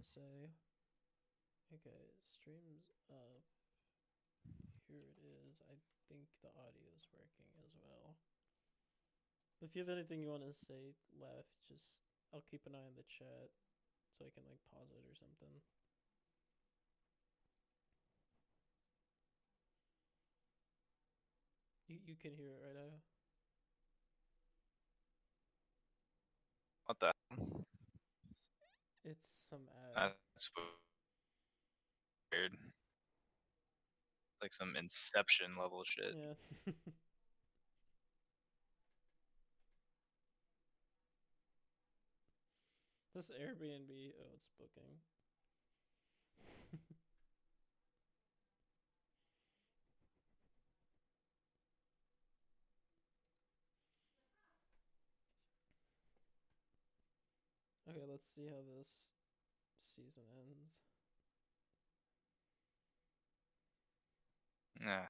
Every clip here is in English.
gonna say. Okay, streams up. Here it is. I think the audio is working as well. If you have anything you want to say left, just I'll keep an eye on the chat so I can like pause it or something. You can hear it right now. What the hell? It's some ad. That's weird. Like some Inception level shit. Yeah. This Airbnb. Oh, it's booking. Okay, let's see how this season ends. Yeah.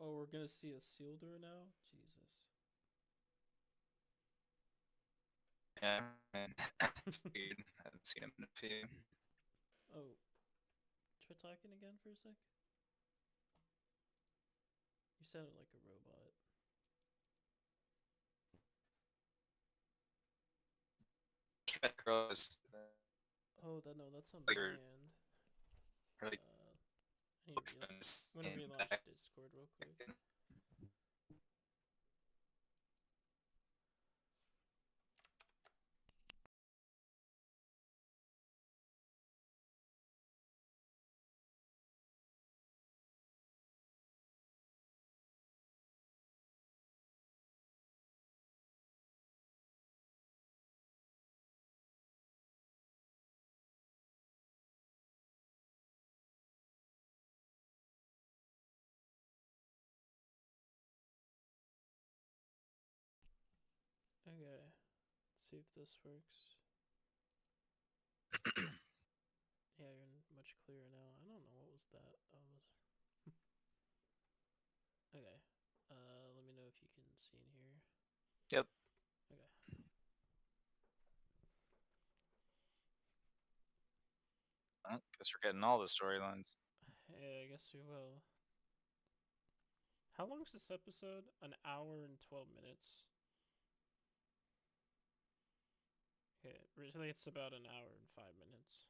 Oh, we're gonna see a seal door now? Jesus. Yeah, man. Weird. I haven't seen him in a few. Oh, try talking again for a sec. You sounded like a robot. That girl is Oh, that's on like my her end. really I need to I'm gonna came relaunch back. Discord real quick. Okay, let's see if this works. Yeah, you're much clearer now. I don't know what was that. Okay. Let me know if you can see and hear. Yep. Okay. I guess we're getting all the storylines. Hey, I guess we will. How long is this episode? An hour and 12 minutes. Okay, originally it's about an hour and 5 minutes.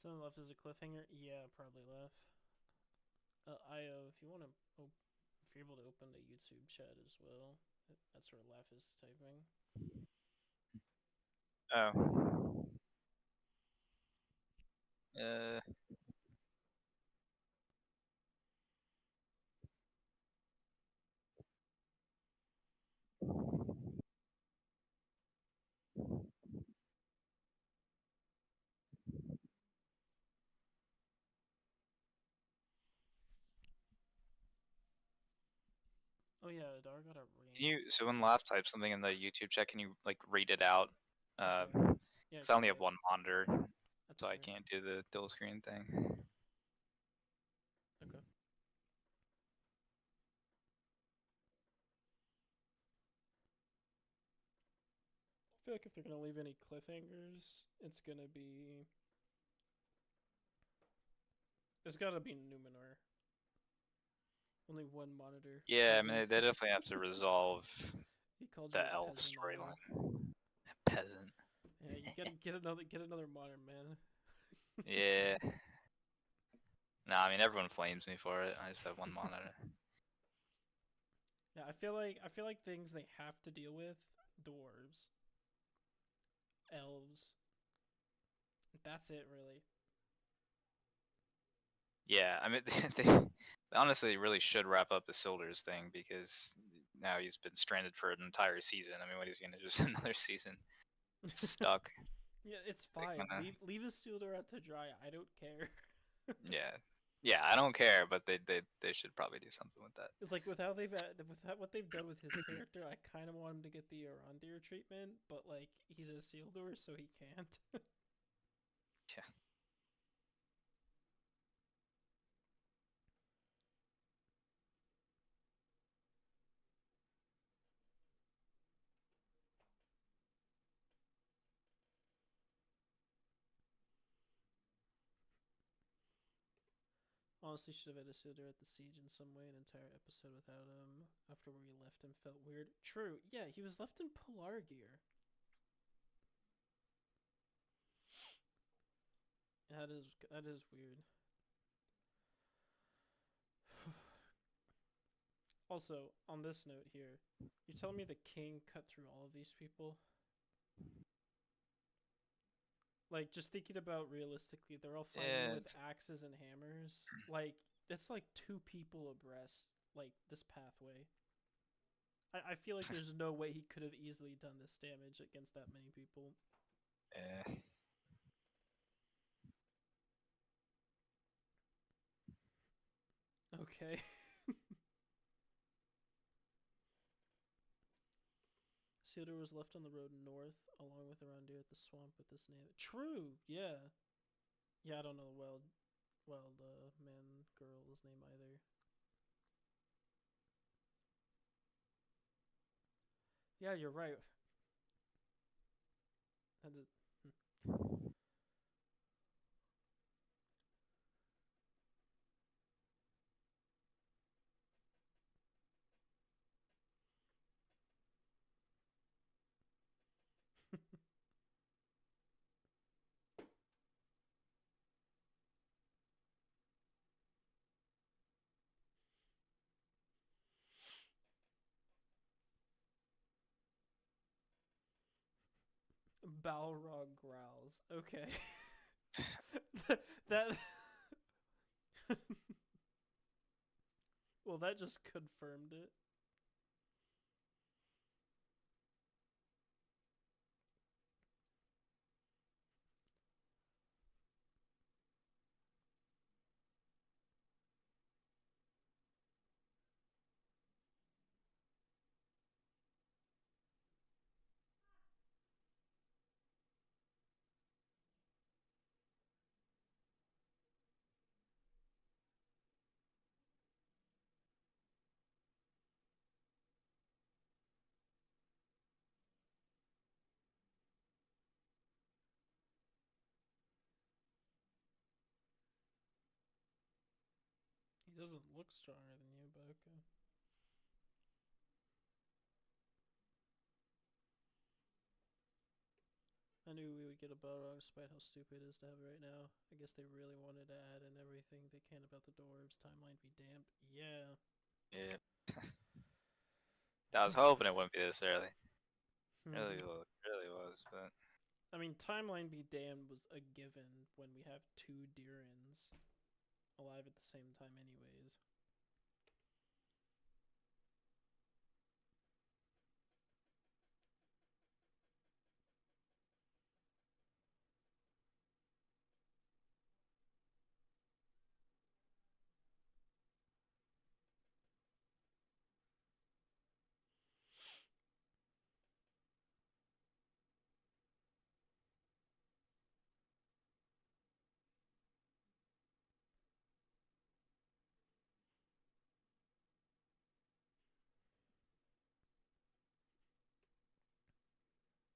Someone left as a cliffhanger? Yeah, probably left. Io, if you want to, if you're able to open the YouTube chat as well, that's where Laugh is typing. Oh. Oh yeah, Adar got a Can ring. you? So when Laugh types something in the YouTube chat, can you like read it out? Okay. Yeah, I Because I can only do have it. one monitor, That's so I fair. can't do the dual screen thing. Okay. feel like if they're gonna leave any cliffhangers, it's gotta be Numenor. Only one monitor Yeah, I mean peasant. they definitely have to resolve He called you the a elf peasant, Al. storyline. Peasant. Yeah, you gotta get another modern man. Yeah. No, I mean everyone flames me for it. I just have one monitor. Yeah, I feel like things they have to deal with: dwarves, elves. That's it, really. Yeah, I mean they honestly really should wrap up the Sildur's thing because now he's been stranded for an entire season. I mean, what he's gonna just another season stuck? Yeah, it's Like, fine. Leave Isildur out to dry. I don't care. yeah, yeah, I don't care, but they should probably do something with that. It's like with what they've done with his character, I kind of want him to get the Arondir treatment, but like he's a Isildur, so he can't. Yeah. Honestly, should have had Isildur at the siege in some way. An entire episode without him after where he left him felt weird. True. Yeah, he was left in Pelargir. That is weird. Also, on this note here, you're telling me the king cut through all of these people? Like, just thinking about realistically, they're all fighting Yeah, with axes and hammers. Like, that's like two people abreast, like, this pathway. I feel like there's no way he could have easily done this damage against that many people. yeah. Okay. Theodore was left on the road north, along with Arondir at the swamp with this name. True, yeah. Yeah, I don't know the wild man girl's name either. Yeah, you're right. That is, Balrog growls. Okay. that well, that just confirmed it. He doesn't look stronger than you, but okay. I knew we would get a Balrog despite how stupid it is to have it right now. I guess they really wanted to add in everything they can about the dwarves. Timeline be damned. Yeah. Yeah. I was hoping it wouldn't be this early. Really, I really was, but mean, timeline be damned was a given when we have two Dirins alive at the same time, anyways.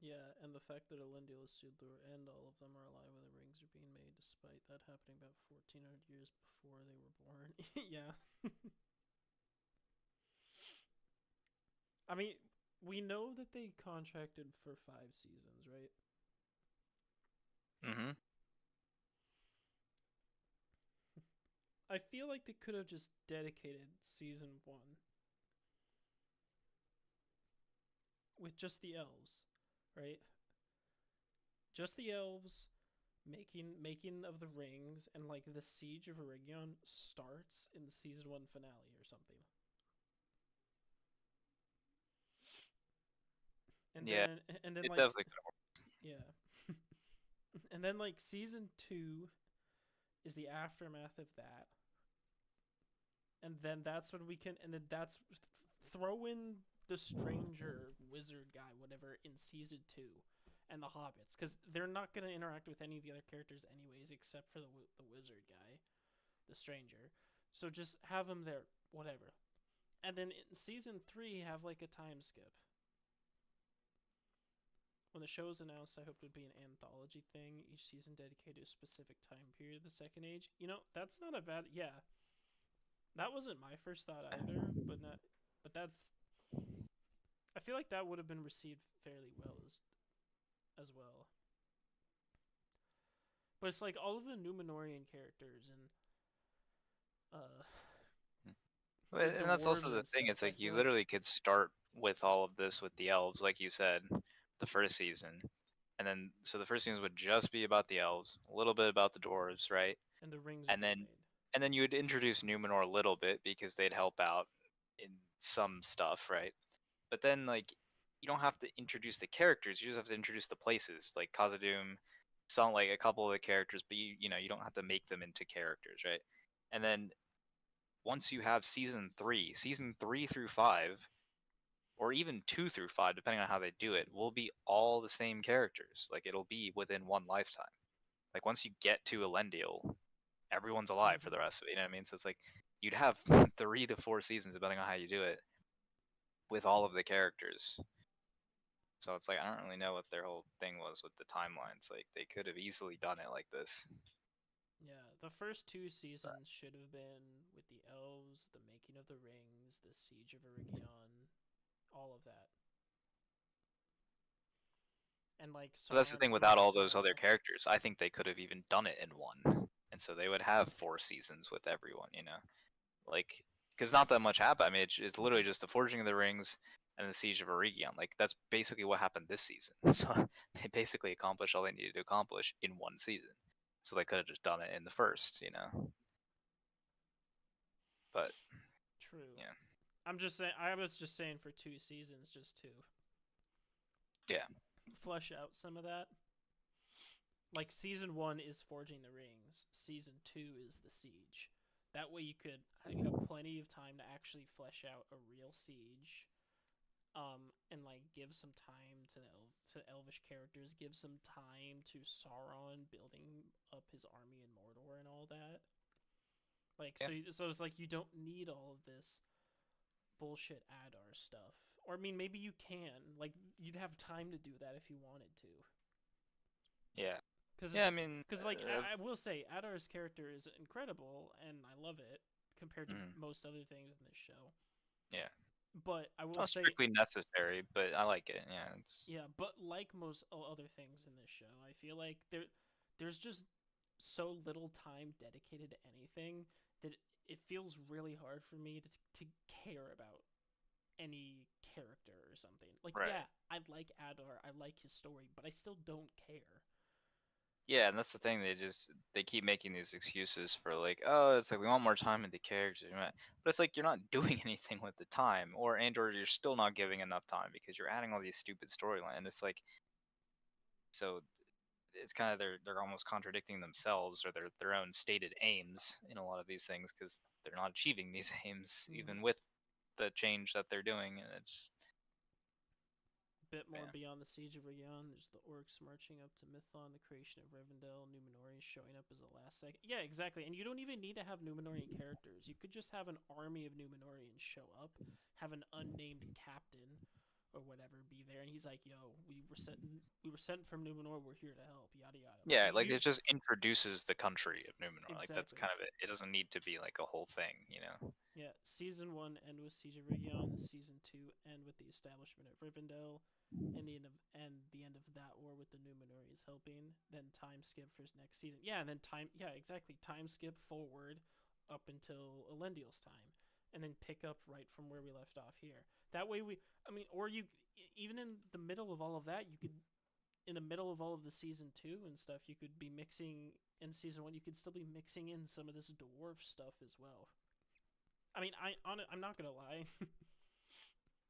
Yeah, and the fact that Elendil, Isildur, and all of them are alive when the rings are being made, despite that happening about 1400 years before they were born. Yeah. I mean, we know that they contracted for 5 seasons, right? Mm-hmm. I feel like they could have just dedicated season 1 with just the elves, right? Just the elves making of the rings, and like the siege of Eregion starts in the season 1 finale or something. And Yeah, then and then it like definitely yeah. And then like season 2 is the aftermath of that. And then that's when we can and then that's throw in the stranger wizard guy whatever in season 2 and the hobbits, cuz they're not going to interact with any of the other characters anyways except for the wizard guy, the stranger. So just have him there whatever. And then in season 3 have like a time skip. When the show is announced, I hoped it would be an anthology thing, each season dedicated to a specific time period of the Second Age. You know, that's not a bad. Yeah, that wasn't my first thought either, but not. But that's. I feel like that would have been received fairly well as well. But it's like all of the Numenorian characters and uh the And that's also dwarves the and thing. stuff. It's I like you feel like literally could start with all of this with the elves, like you said, the first season, and then so the first season would just be about the elves, a little bit about the dwarves, right? and the rings are And being then made. and then you would introduce Numenor a little bit because they'd help out in some stuff, right? But then like you don't have to introduce the characters; you just have to introduce the places, like Khazad-dûm, some like a couple of the characters, but you don't have to make them into characters, right? And then once you have season 3 through 5, or even 2 through 5, depending on how they do it, will be all the same characters. Like it'll be within one lifetime. Like once you get to Elendil, everyone's alive for Mm-hmm. the rest of it. You know what I mean? So it's like you'd have 3 to 4 seasons, depending on how you do it, with all of the characters. So it's like I don't really know what their whole thing was with the timelines. Like they could have easily done it like this. Yeah, the first 2 seasons should have been with the elves, the making of the rings, the siege of Eregion, all of that. And like But that's the Sauron thing. being Without all those other Sauron. characters, I think they could have even done it in one, and so they would have 4 seasons with everyone. Like because not that much happened. I mean, it's literally Mm-hmm. just the Forging of the Rings and the Siege of Eregion. Like that's basically what happened this season. So they basically accomplished all they needed to accomplish in one season. So they could have just done it in the first. But True. yeah, I'm just saying. I was just saying for 2 seasons, just to yeah, flesh out some of that. Like season 1 is forging the rings. Season 2 is the siege. That way you have plenty of time to actually flesh out a real siege. And like give some time to to elvish characters, give some time to Sauron building up his army in Mordor and all that. Like yeah, so it's like you don't need all of this bullshit Adar stuff. Or I mean, maybe you can. Like you'd have time to do that if you wanted to. yeah, yeah. I Because mean, like I will say Adar's character is incredible and I love it compared to mm, most other things in this show. yeah. But I It's will not say strictly necessary, but I like it. Yeah, it's yeah, but like most other things in this show, I feel like there's just so little time dedicated to anything that it feels really hard for me to care about any character or something. Like, right. yeah, I like Adar, I like his story, but I still don't care. Yeah, and that's the thing. They keep making these excuses for like, oh, it's like we want more time with the characters, but it's like you're not doing anything with the time, or you're still not giving enough time because you're adding all these stupid storyline. It's like so it's kind of they're almost contradicting themselves or their own stated aims in a lot of these things because they're not achieving these aims Mm-hmm. even with the change that they're doing, and it's Bit more yeah, beyond the siege of Rayon. There's the orcs marching up to Mithon, the creation of Revendell, Numenorians showing up as a last second. Yeah, exactly. And you don't even need to have Numenorian characters. You could just have an army of Numenorians show up, have an unnamed captain, or whatever be there, and he's like, "Yo, we were sent from Numenor. We're here to help." Yada yada. Like Yeah, like you it just introduces the country of Numenor. Like that's exactly. kind of it. It doesn't need to be like a whole thing, you know. Yeah, season one end with Siege of Rhuidean. Season two end with the establishment of Rivendell, and the end of that war with the Numenoreans helping. Then time skip for his next season. Yeah, and then exactly. Time skip forward up until Elendil's time, and then pick up right from where we left off here. That way I mean, or you even in the middle of all of that, you could in the middle of all of the season two and stuff, you could be mixing in season one. You could still be mixing in some of this dwarf stuff as well. I mean, I'm not gonna lie.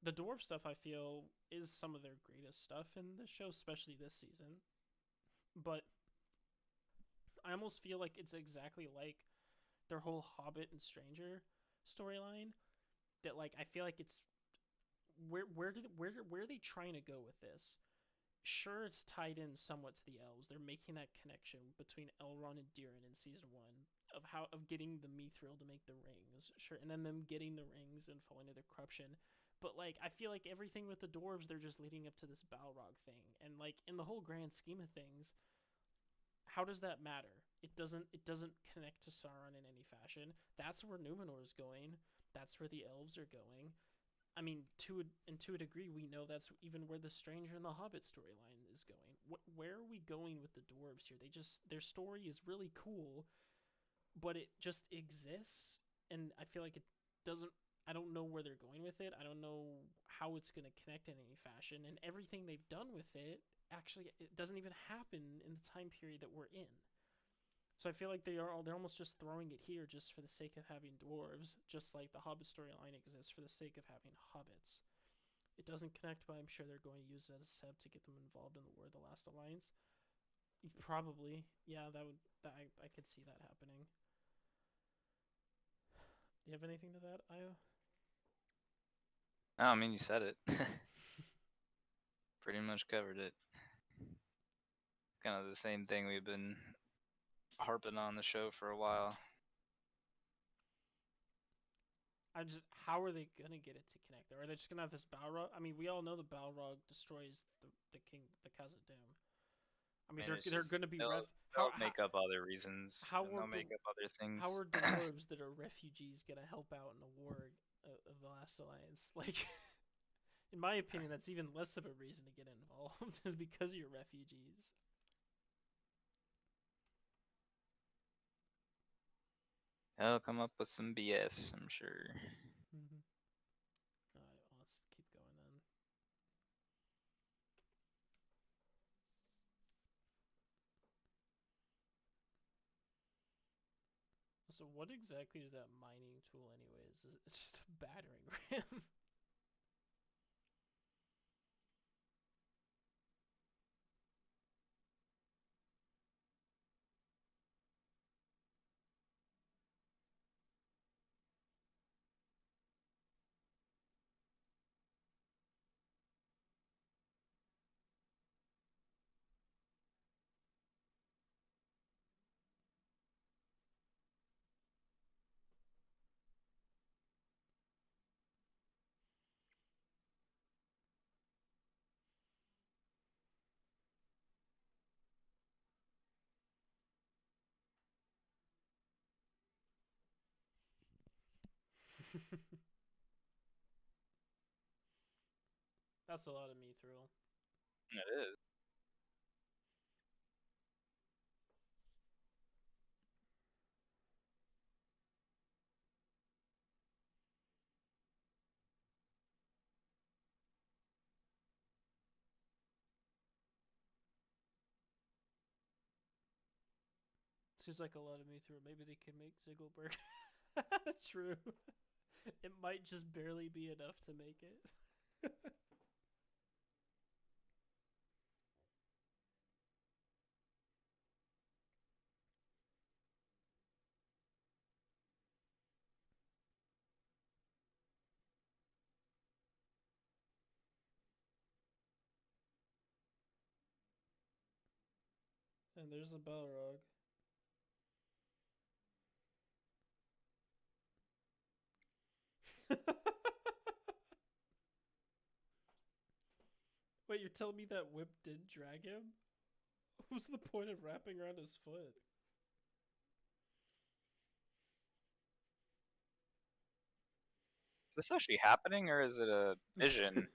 The dwarf stuff I feel is some of their greatest stuff in the show, especially this season. But I almost feel like it's exactly like their whole Hobbit and Stranger storyline. That like I feel like it's where are they trying to go with this? Sure, it's tied in somewhat to the elves. They're making that connection between Elrond and Durin in season one of getting the Mithril to make the rings. Sure, and then them getting the rings and falling into corruption. But like, I feel like everything with the dwarves, they're just leading up to this Balrog thing, and like in the whole grand scheme of things, how does that matter? It doesn't connect to Sauron in any fashion. That's where Numenor is going. That's where the elves are going. I mean, to a degree, we know that's even where the Stranger and the Hobbit storyline is going. Where are we going with the dwarves here? Their story is really cool, but it just exists, and I feel like it doesn't. I don't know where they're going with it. I don't know how it's going to connect in any fashion, and everything they've done with it actually it doesn't even happen in the time period that we're in. So I feel like they're almost just throwing it here just for the sake of having dwarves, just like the Hobbit storyline exists for the sake of having hobbits. It doesn't connect, but I'm sure they're going to use it as a set to get them involved in the War of the Last Alliance. Probably, yeah, I could see that happening. Do you have anything to that, Io? No, I mean you said it. Pretty much covered it. Kind of the same thing we've been harping on the show for a while. How are they gonna get it to connect? Are they just gonna have this Balrog? I mean, we all know the Balrog destroys the king, the Khazad Dûm. I I mean, mean, it's they're just gonna be they'll ref. they'll make up other reasons How and are they'll make up other how things. are dwarves that are refugees gonna help out in the war of the Last Alliance? Like, in my opinion, that's even less of a reason to get involved, is because you're refugees. They'll come up with some BS, I'm sure. Mm-hmm. All right, well, let's keep going then. So, what exactly is that mining tool, anyways? It's just a battering ram. That's a lot of mithril. It is. Seems like a lot of mithril. Maybe they can make Ziggelberg. True. It might just barely be enough to make it. And there's a Balrog. Wait, you're telling me that whip did drag him? What's the point of wrapping around his foot? Is this actually happening or is it a vision?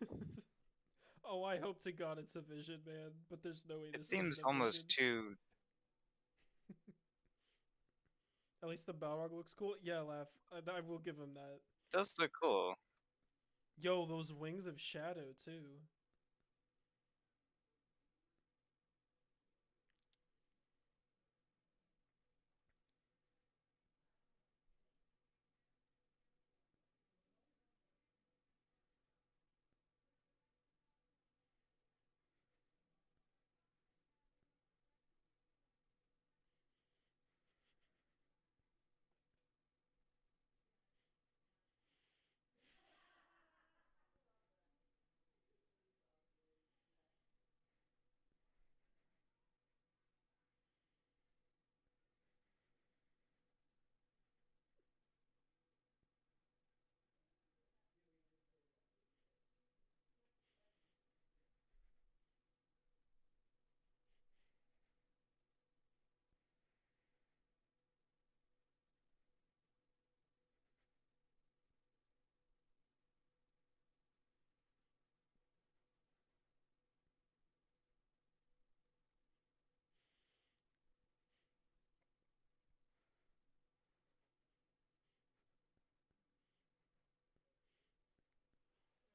Oh, I hope to God it's a vision, man. But there's no way It this isn't seems a almost vision. too. At least the Balrog looks cool. Yeah, laugh. I will give him that. It does look cool. Yo, those wings of shadow too.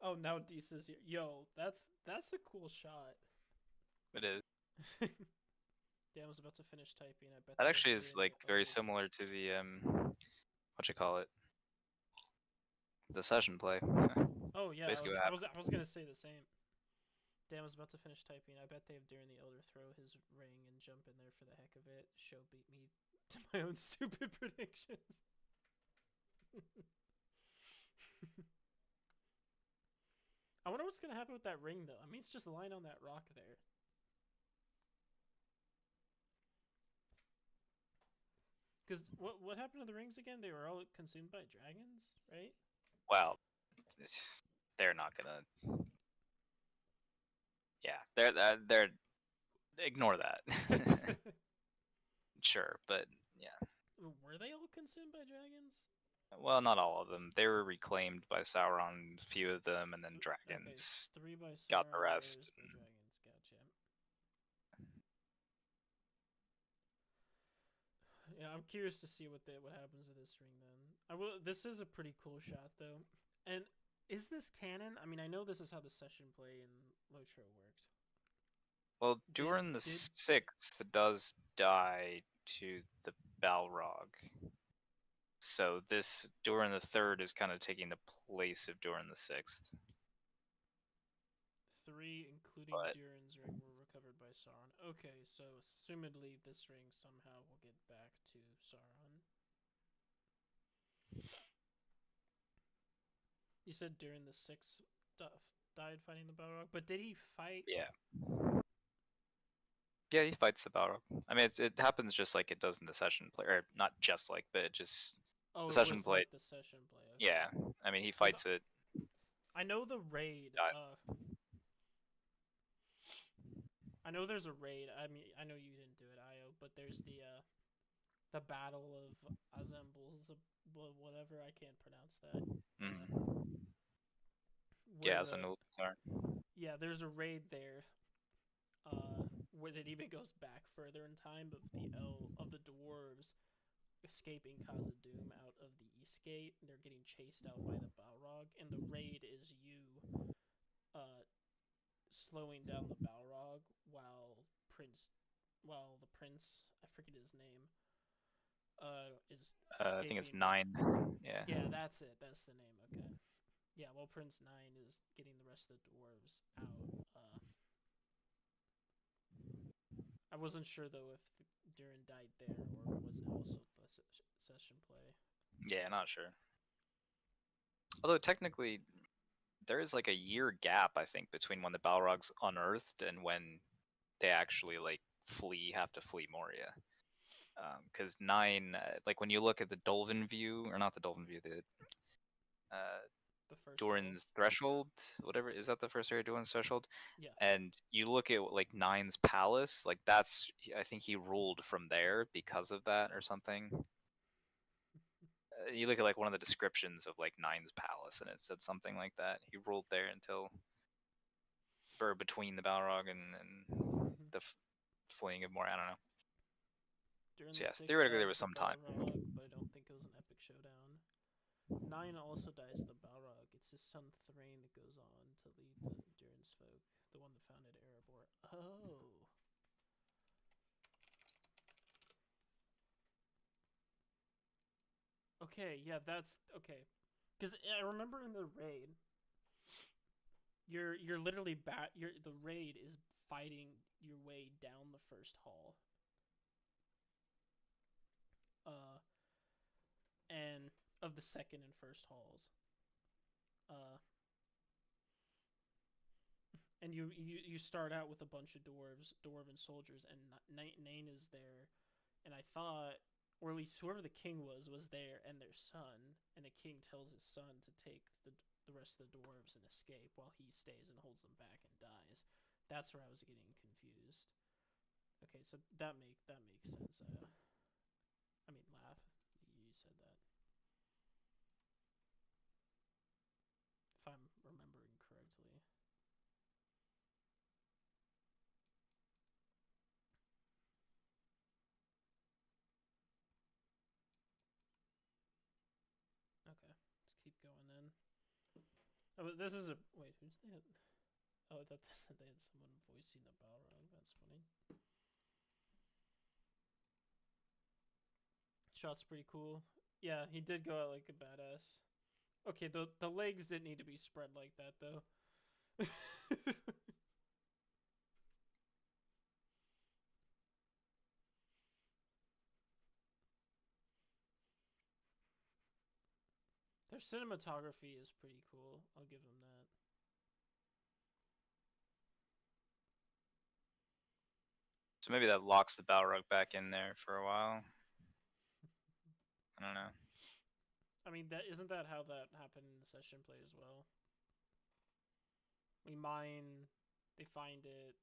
Oh, now Deesa's here. Yo, that's a cool shot. It is. Damn, I was about to finish typing. I bet That they have actually is during the like very elder. similar to the what you call it, the session play. Oh yeah, Basically, what I was gonna say the same. Damn, I was about to finish typing. I bet they have during the elder throw his ring and jump in there for the heck of it. Show beat me to my own stupid predictions. I wonder what's gonna happen with that ring though. I mean, it's just lying on that rock there. Because what happened to the rings again? They were all consumed by dragons, right? well, they're not gonna. Yeah, they're ignore that. Sure, but yeah. Were they all consumed by dragons? Well, not all of them. They were reclaimed by Sauron, a few of them, and then Okay, dragons three by got the Sauron, the rest. others by dragons. Gotcha. Yeah, I'm curious to see what happens to this ring then. I will. This is a pretty cool shot though. And is this canon? I mean, I know this is how the session play in Lotro works. Well, Did during the did sixth, it does die to the Balrog. So this during the third is kind of taking the place of during the sixth. three, including But Durin's ring, were recovered by Sauron? Okay, so assumedly this ring somehow will get back to Sauron. You said Durin the sixth died fighting the Balrog, but did he fight? yeah, yeah, he fights the Balrog. I mean, it happens just like it does in the session play, or not just like, but it just Oh, the it session was play. like the session play. Okay, Yeah, I mean, he because fights it. I know the raid. Die. I know there's a raid. I mean, I know you didn't do it, Io, but there's the Battle of Azembles, whatever. I can't pronounce that. Mm. Where Yeah, so the no, sorry. Yeah, there's a raid there. Where it even goes back further in time of the dwarves escaping Khazad-dûm out of the East Gate. They're getting chased out by the Balrog, and the raid is you uh slowing down the Balrog while the prince, I forget his name, is I think it's escaping. 9. Yeah. Yeah, that's it. That's the name. Okay. Yeah, while Prince Nine is getting the rest of the dwarves out. I wasn't sure though if Durin died there or was it also the session play. Yeah, not sure. Although technically, there is like a year gap, I think, between when the Balrog's unearthed and when they actually like have to flee Moria. Because 9, like when you look at the Dolven view, or not the Dolven view, the uh, The first hall. Doran's Threshold, whatever, is that the first area, Doran's Threshold? Yeah. And you look at like Nine's Palace, like that's, I think he ruled from there because of that or something. You look at like one of the descriptions of like Nine's Palace, and it said something like that. He ruled there until, or between the Balrog and Mm-hmm. the fleeing of Moria. I don't know. During So the yes, six theoretically there dies was the some time. Balrog, but I don't think it was an epic showdown. 9 also dies the Balrog. It's his son Thrain that goes on to lead the Durin's folk, the one that founded Erebor. Oh. Okay, yeah, that's okay. Because I remember in the raid, you're literally the raid is fighting your way down the first hall. Uh, and of the second and first halls. Uh, and you start out with a bunch of dwarven soldiers, and Nain is there, and I thought, or at least whoever the king was there, and their son, and the king tells his son to take the rest of the dwarves and escape while he stays and holds them back and dies. That's where I was getting confused. Okay, so that makes sense. I mean, laugh. You said that. If I'm remembering correctly. Okay, let's keep going then. Oh, this is a wait. Who's that? Oh, I thought they had someone voicing the Balrog. That's funny. Shot's pretty cool. Yeah, he did go out like a badass. Okay, the legs didn't need to be spread like that though. Their cinematography is pretty cool. I'll give them that. So maybe that locks the Balrog back in there for a while. I don't know. I mean, that isn't that how that happened in the session play as well? We mine, they find it,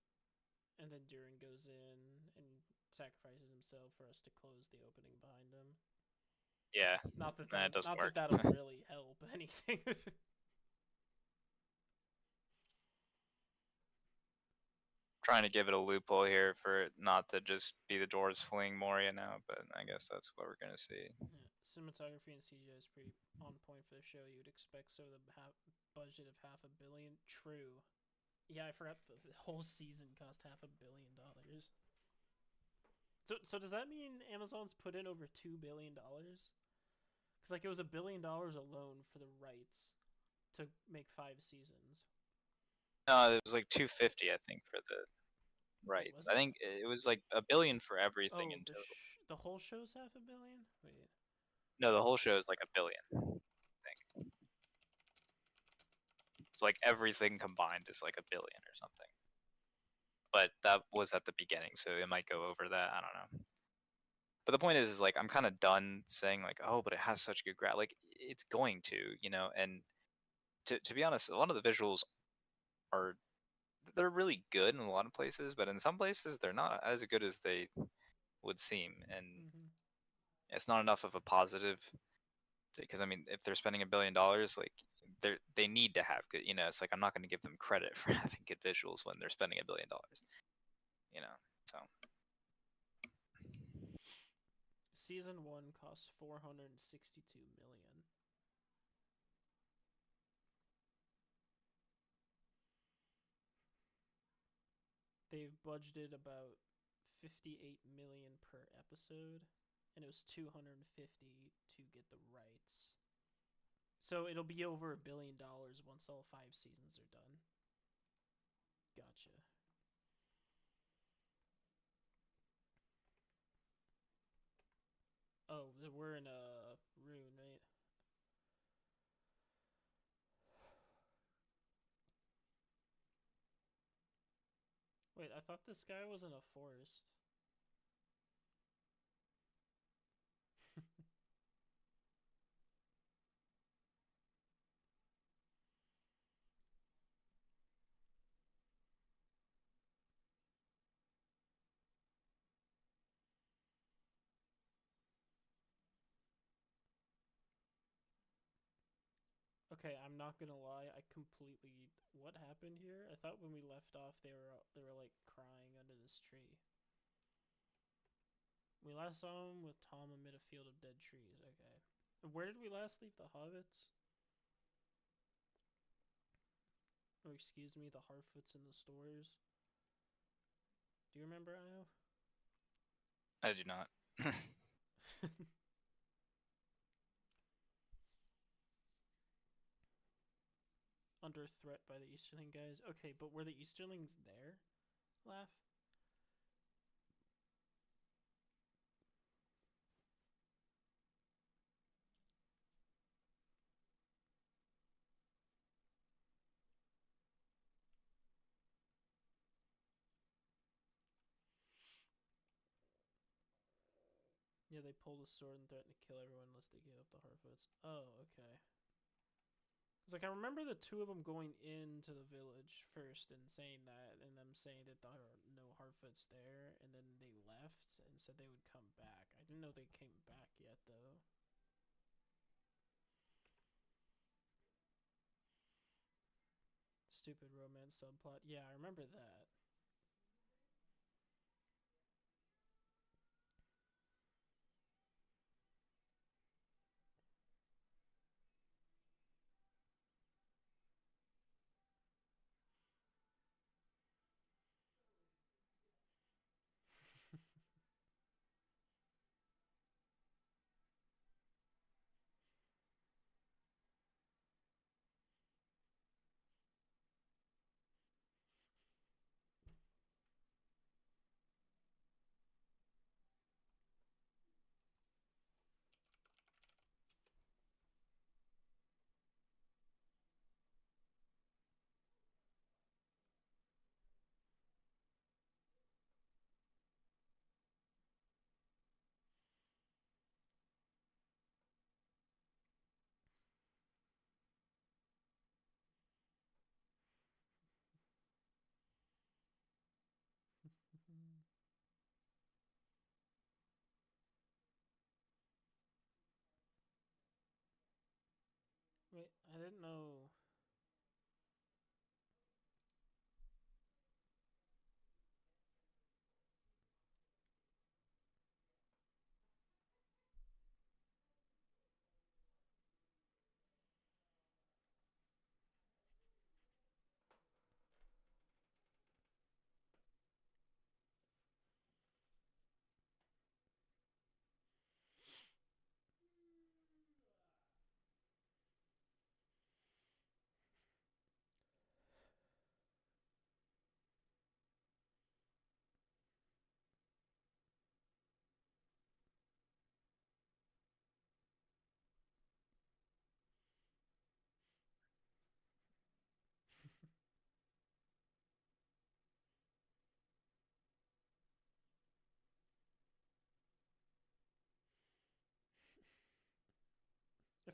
and then Durin goes in and sacrifices himself for us to close the opening behind him. Yeah, that doesn't Not that work. that'll really help anything. Trying to give it a loophole here for it not to just be the dwarves fleeing Moria now, but I guess that's what we're gonna see. Yeah, cinematography and CGI is pretty on point for the show. You'd expect so. The budget of $500 million. True. Yeah, I forgot the whole season cost $500 million. So does that mean Amazon's put in over $2 billion? Because like it was $1 billion alone for the rights to make 5 seasons. No, it was like 250, I think, for the Wait, rights. was I it? think it was like a billion for everything Oh, in total. the whole show's $500 million. Wait. No, the whole show is like a billion, I think. So like everything combined is like a billion or something. But that was at the beginning, so it might go over that. I don't know. But the point is like I'm kind of done saying like, oh, but it has such good graph. Like it's going to, you know. And to be honest, a lot of the visuals are, they're really good in a lot of places, but in some places they're not as good as they would seem, and Mm-hmm. it's not enough of a positive. Because I mean, if they're spending $1 billion, like they need to have good. You know, it's like I'm not going to give them credit for having good visuals when they're spending $1 billion. You know, so Season 1 cost $462 million. They've budgeted about 58 million per episode, and it was 250 to get the rights. So it'll be over $1 billion once all 5 seasons are done. Gotcha. Oh, we're in a rune, right? Wait, I thought this guy was in a forest. Okay, I'm not gonna lie. I completely. What happened here? I thought when we left off, they were like crying under this tree. We last saw him with Tom amid a field of dead trees. Okay. Where did we last leave the hobbits? Or excuse me, the Harfoots in the stores. Do you remember, Io? I do not. Under threat by the Easterling guys. Okay, but were the Easterlings there? Laugh. Yeah, they pulled a sword and threatened to kill everyone unless they gave up the Harfoots. Oh, okay. It's like I remember the two of them going into the village first and saying that, and them saying that there are no Harfoots there, and then they left and said they would come back. I didn't know they came back yet, though. Stupid romance subplot. Yeah, I remember that. Wait, I didn't know.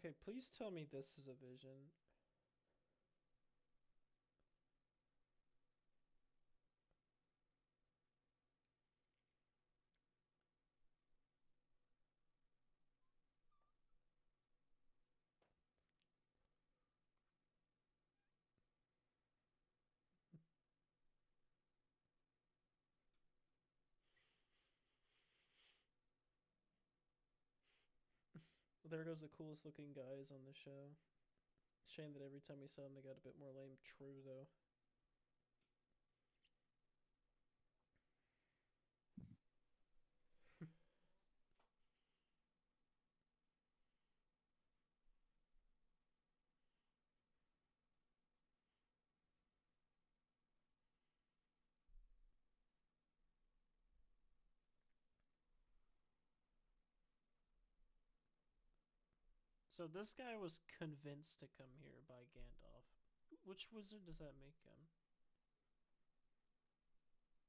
Okay, please tell me this is a vision. Well, there goes the coolest looking guys on the show. Shame that every time we saw them, they got a bit more lame. True, though. So this guy was convinced to come here by Gandalf. Which wizard does that make him?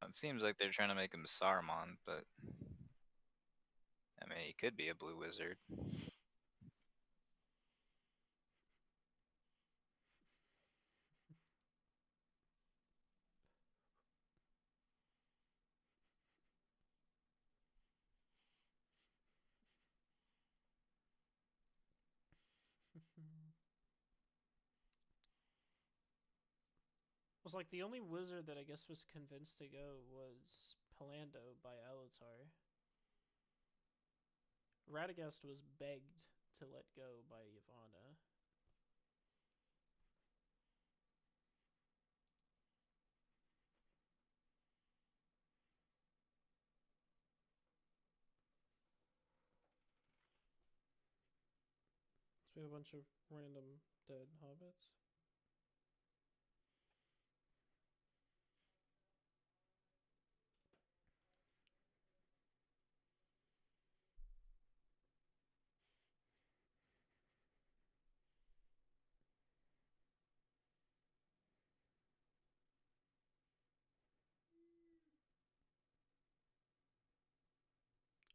It seems like they're trying to make him Saruman, but I mean, he could be a blue wizard. was like the only wizard that I guess was convinced to go was Palando by Alatar. Radagast was begged to let go by Ivana. So we have a bunch of random dead hobbits.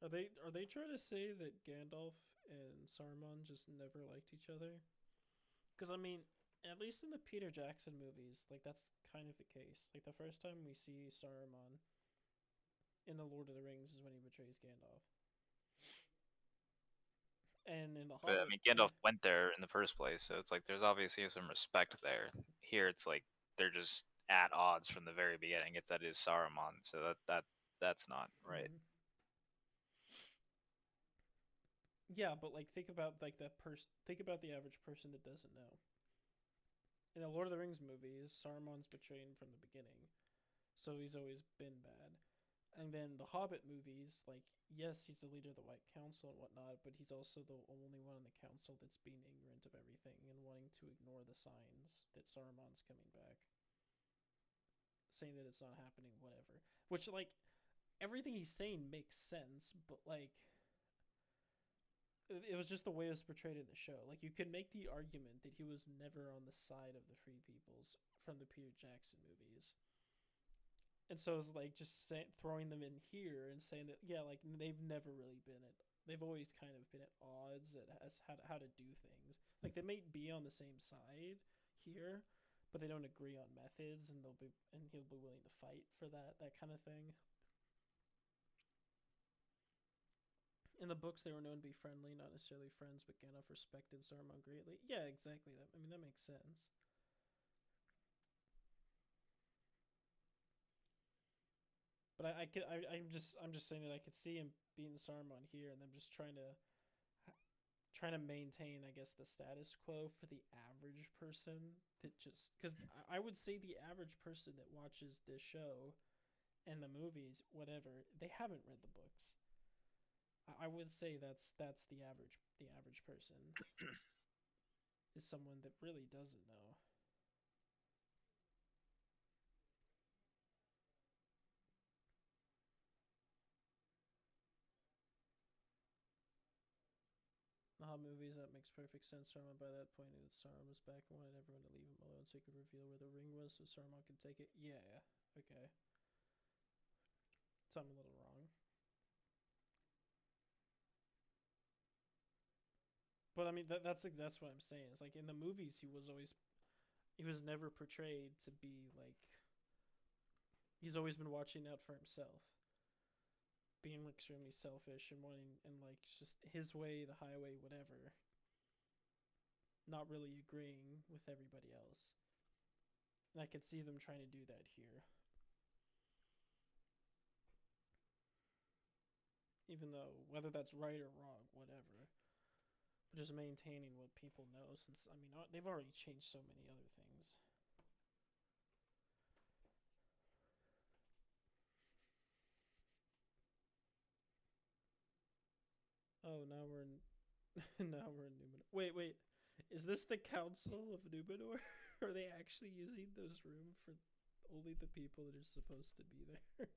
Are they trying to say that Gandalf and Saruman just never liked each other? Because I mean, at least in the Peter Jackson movies, like that's kind of the case. Like the first time we see Saruman in the Lord of the Rings is when he betrays Gandalf, and in the But I Hobbit, mean, Gandalf went there in the first place, so it's like there's obviously some respect there. Here, it's like they're just at odds from the very beginning. If that is Saruman, so that's not right. mm-hmm. Yeah, but like think about like that person. Think about the average person that doesn't know. In the Lord of the Rings movies, Saruman's betrayed from the beginning, so he's always been bad. And then the Hobbit movies, like yes, he's the leader of the White Council and whatnot, but he's also the only one in the council that's being ignorant of everything and wanting to ignore the signs that Saruman's coming back, saying that it's not happening, whatever. Which like everything he's saying makes sense, but like it was just the way it was portrayed in the show. Like you could make the argument that he was never on the side of the free peoples from the Peter Jackson movies. And so it's like just throwing them in here and saying that yeah, like they've never really been at. They've always kind of been at odds as how to do things. Like they may be on the same side here, but they don't agree on methods, and he'll be willing to fight for that kind of thing. In the books, they were known to be friendly, not necessarily friends, but Gandalf respected Saruman greatly. Yeah, exactly. That I mean that makes sense. But I'm just saying that I could see him being Saruman here, and them just trying to maintain, I guess, the status quo for the average person that just because I would say the average person that watches this show and the movies, whatever, they haven't read the books. I would say that's the average person is someone that really doesn't know. The movies, that makes perfect sense. Saruman by that point knew that Saruman was back and wanted everyone to leave him alone so he could reveal where the ring was so Saruman could take it. Yeah, okay. So I'm a little wrong. But I mean that's what I'm saying. It's like in the movies he was never portrayed to be like he's always been watching out for himself, being extremely selfish and wanting and like just his way, the highway, whatever. Not really agreeing with everybody else. And I could see them trying to do that here. Even though whether that's right or wrong, whatever. But just maintaining what people know since I mean they've already changed so many other things. Oh, now we're in now we're in Numenor. Wait. Is this the Council of Numenor? Are they actually using those rooms for only the people that are supposed to be there?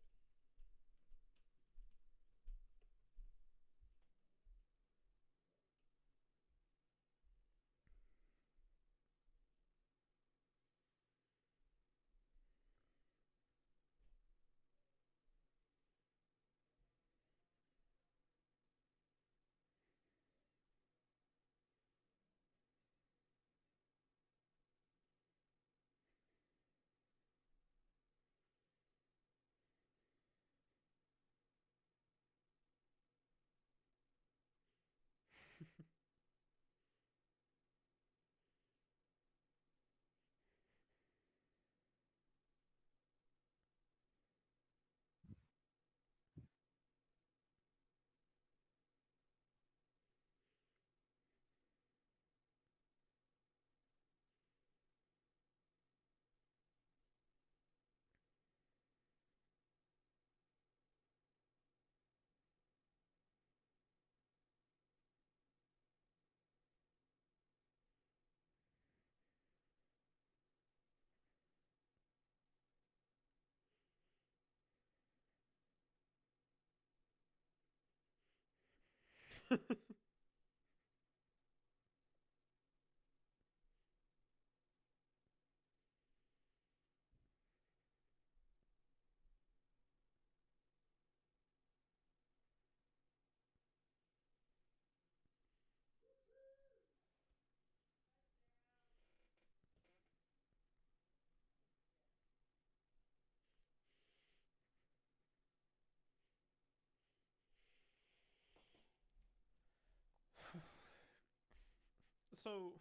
So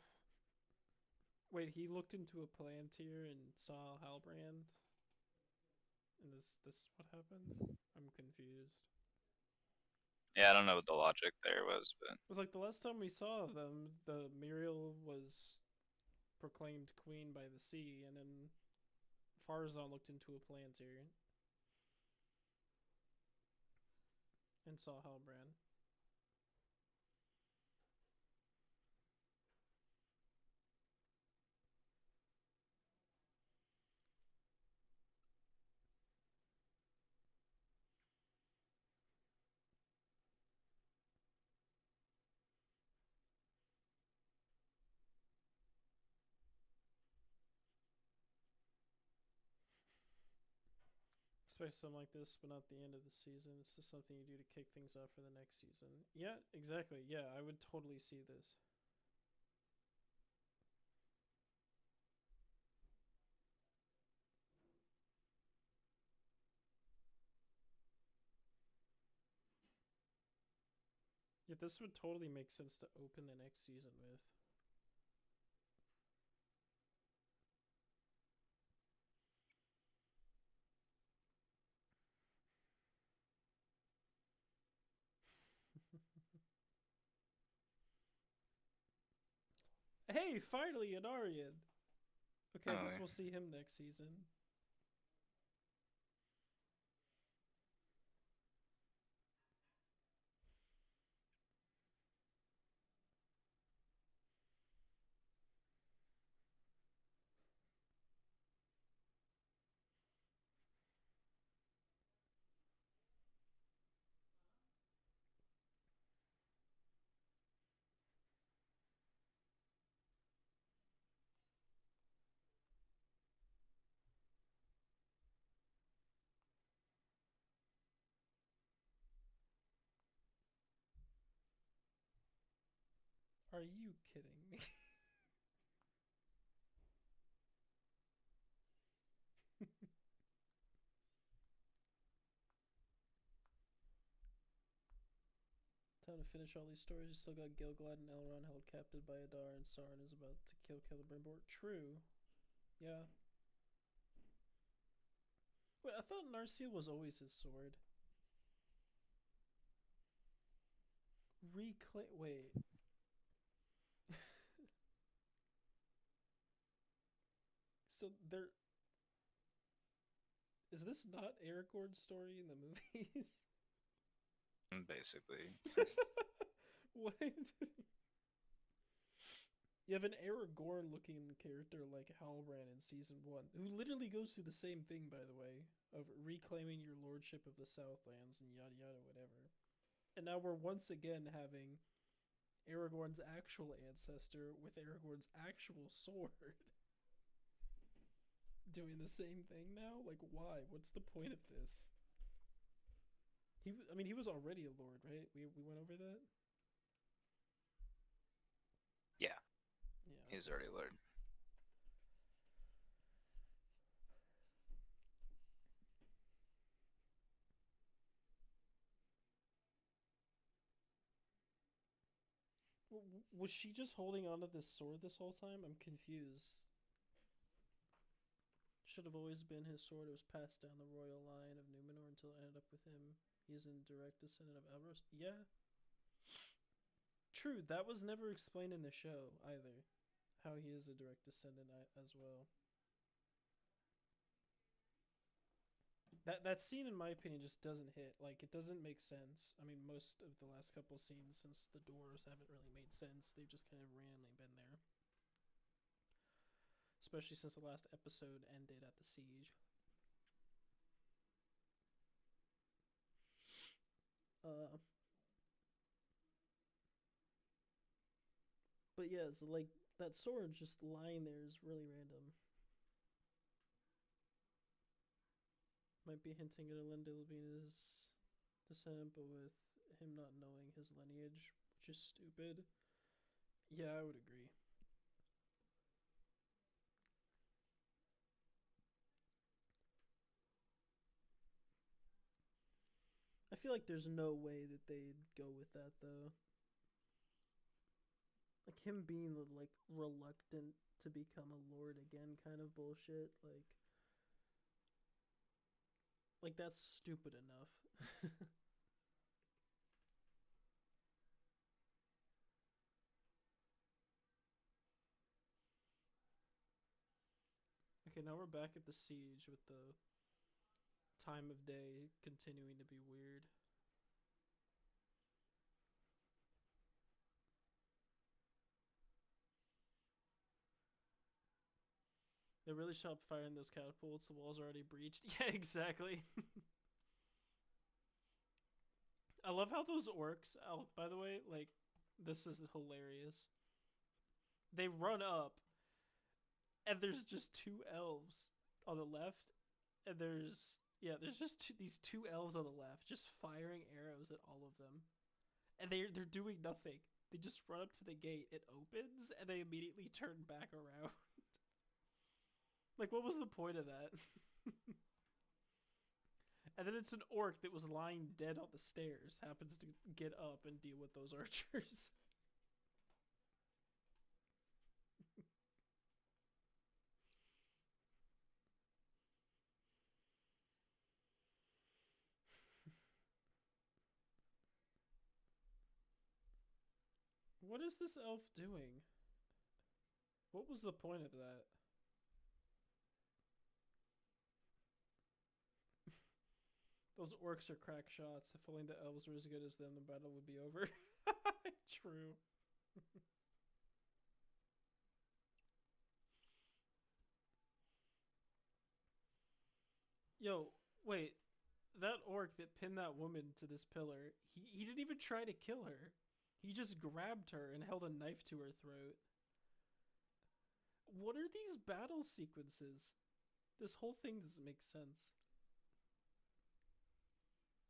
wait, he looked into a Palantir and saw Halbrand, and this what happened? I'm confused. Yeah, I don't know what the logic there was, but It was like the last time we saw them, the Muriel was proclaimed queen by the sea, and then Farazan looked into a Palantir and saw Halbrand. Expect something like this, but not the end of the season. This is something you do to kick things off for the next season. Yeah, exactly. Yeah, I would totally see this. Yeah, this would totally make sense to open the next season with. Hey, finally an Aryan. Okay, I guess oh, we'll see him next season. Are you kidding me? Time to finish all these stories. You still got Gilgalad and Elrond held captive by Adar, and Sauron is about to kill Celebrimbor. True. Yeah. Wait, I thought Narsil was always his sword. Reclaim. Wait. So there is this not Aragorn's story in the movies? basically. What? You have an Aragorn looking character like Halbrand in season one, who literally goes through the same thing, by the way, of reclaiming your lordship of the Southlands and yada yada whatever. And now we're once again having Aragorn's actual ancestor with Aragorn's actual sword doing the same thing now. Like, why? What's the point of this? I mean, he was already a lord, right? We went over that. Yeah, Yeah. he was Okay. already Lord. Was she just holding onto this sword this whole time? I'm confused. Should have always been his sword. It was passed down the royal line of Numenor until it ended up with him. He's in direct descendant of Elros. Yeah, true. That was never explained in the show either. How he is a direct descendant as well. That scene, in my opinion, just doesn't hit. Like, it doesn't make sense. I mean, most of the last couple scenes since the doors haven't really made sense. They've just kind of randomly been there. Especially since the last episode ended at the siege. Uh, But yeah, it's like that sword just lying there is really random. Might be hinting at Elendilvina's descent, but with him not knowing his lineage, which is stupid. Yeah, I would agree. I feel like there's no way that they'd go with that though. Like him being like reluctant to become a lord again kind of bullshit. Like that's stupid enough. Okay, now we're back at the siege with the time of day continuing to be weird. They really stopped firing those catapults. The walls are already breached. Yeah, exactly. I love how those orcs. Oh, by the way, like this is hilarious. They run up, and there's just two elves on the left, and there's just these two elves on the left, just firing arrows at all of them, and they're doing nothing. They just run up to the gate. It opens, and they immediately turn back around. Like, what was the point of that? And then it's an orc that was lying dead on the stairs, happens to get up and deal with those archers. What is this elf doing? What was the point of that? Those orcs are crack shots. If only the elves were as good as them, the battle would be over. True. Yo, wait. That orc that pinned that woman to this pillar, he didn't even try to kill her. He just grabbed her and held a knife to her throat. What are these battle sequences? This whole thing doesn't make sense.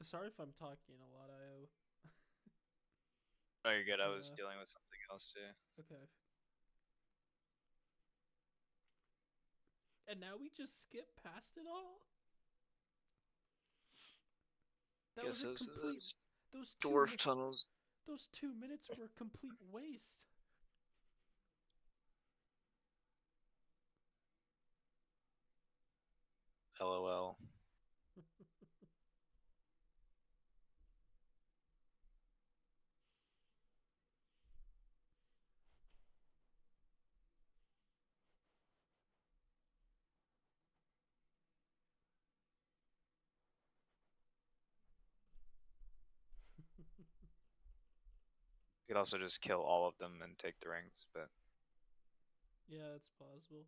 Sorry if I'm talking a lot, IO. Oh, you're good. I was Yeah, dealing with something else too. okay. And now we just skip past it all? That was Guess a those complete. those Those two dwarf mi- tunnels. those 2 minutes were a complete waste. LOL. You could also just kill all of them and take the rings, but Yeah, it's possible.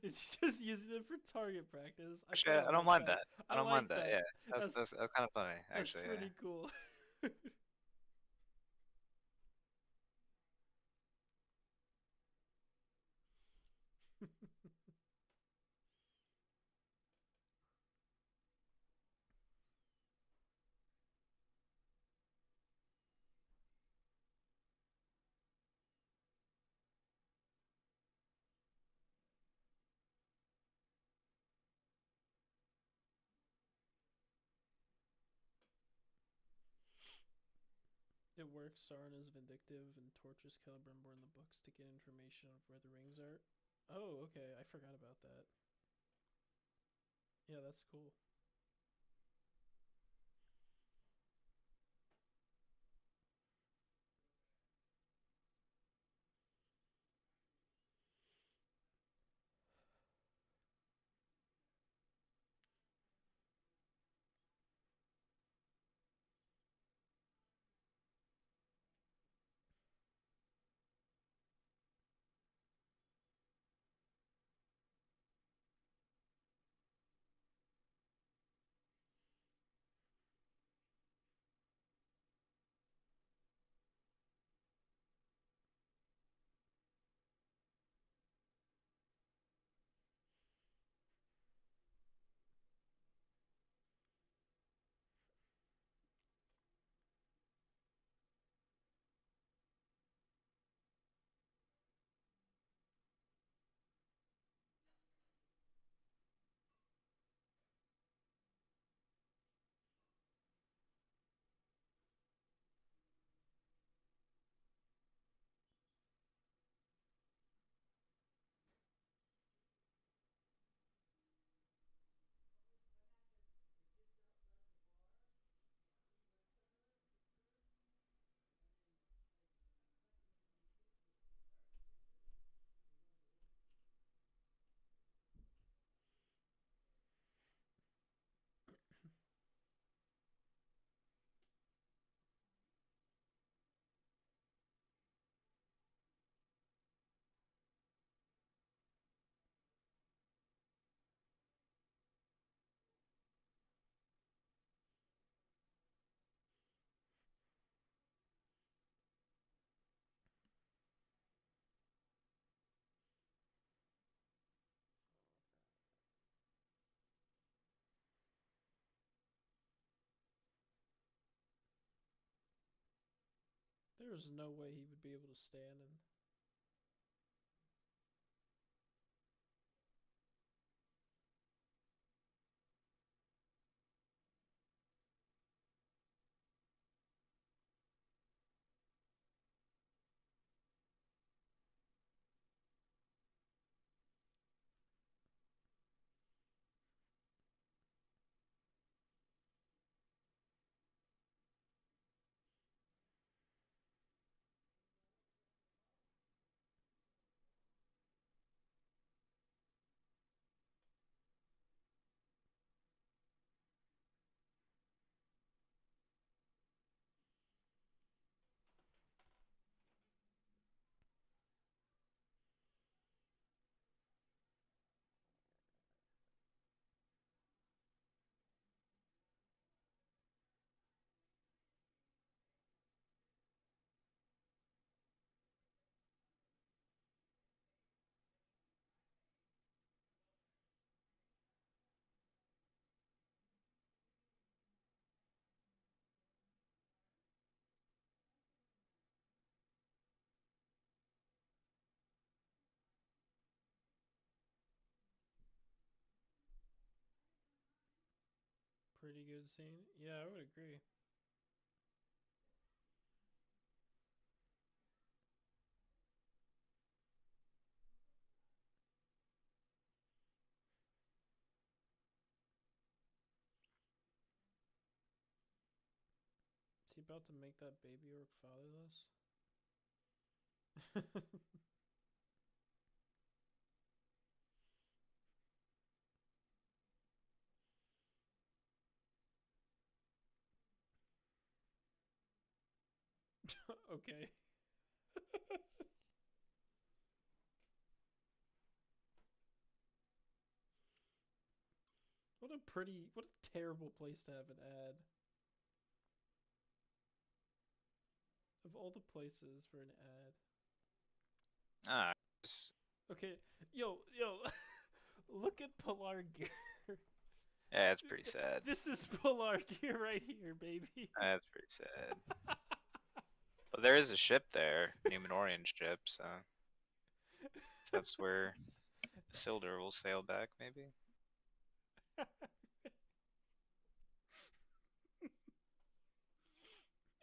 It's just using it for target practice. I actually, kind of I don't like mind that. that. I I don't mind like that. that. Yeah, That's that's kind of funny, that's actually. Yeah. pretty cool. It works. Sauron is vindictive and tortures Celebrimbor in the books to get information of where the rings are. Oh, okay. I forgot about that. Yeah, that's cool. There's no way he would be able to stand and. Pretty good scene. Yeah, I would agree. Is he about to make that baby orc fatherless? Okay. What a terrible place to have an ad. Of all the places for an ad. Ah, just, Okay, yo, look at Polar Gear. yeah, it's pretty sad. This is Polar Gear right here, baby. That's pretty sad. But there is a ship there, Numenorian ship, so that's where Isildur will sail back, maybe.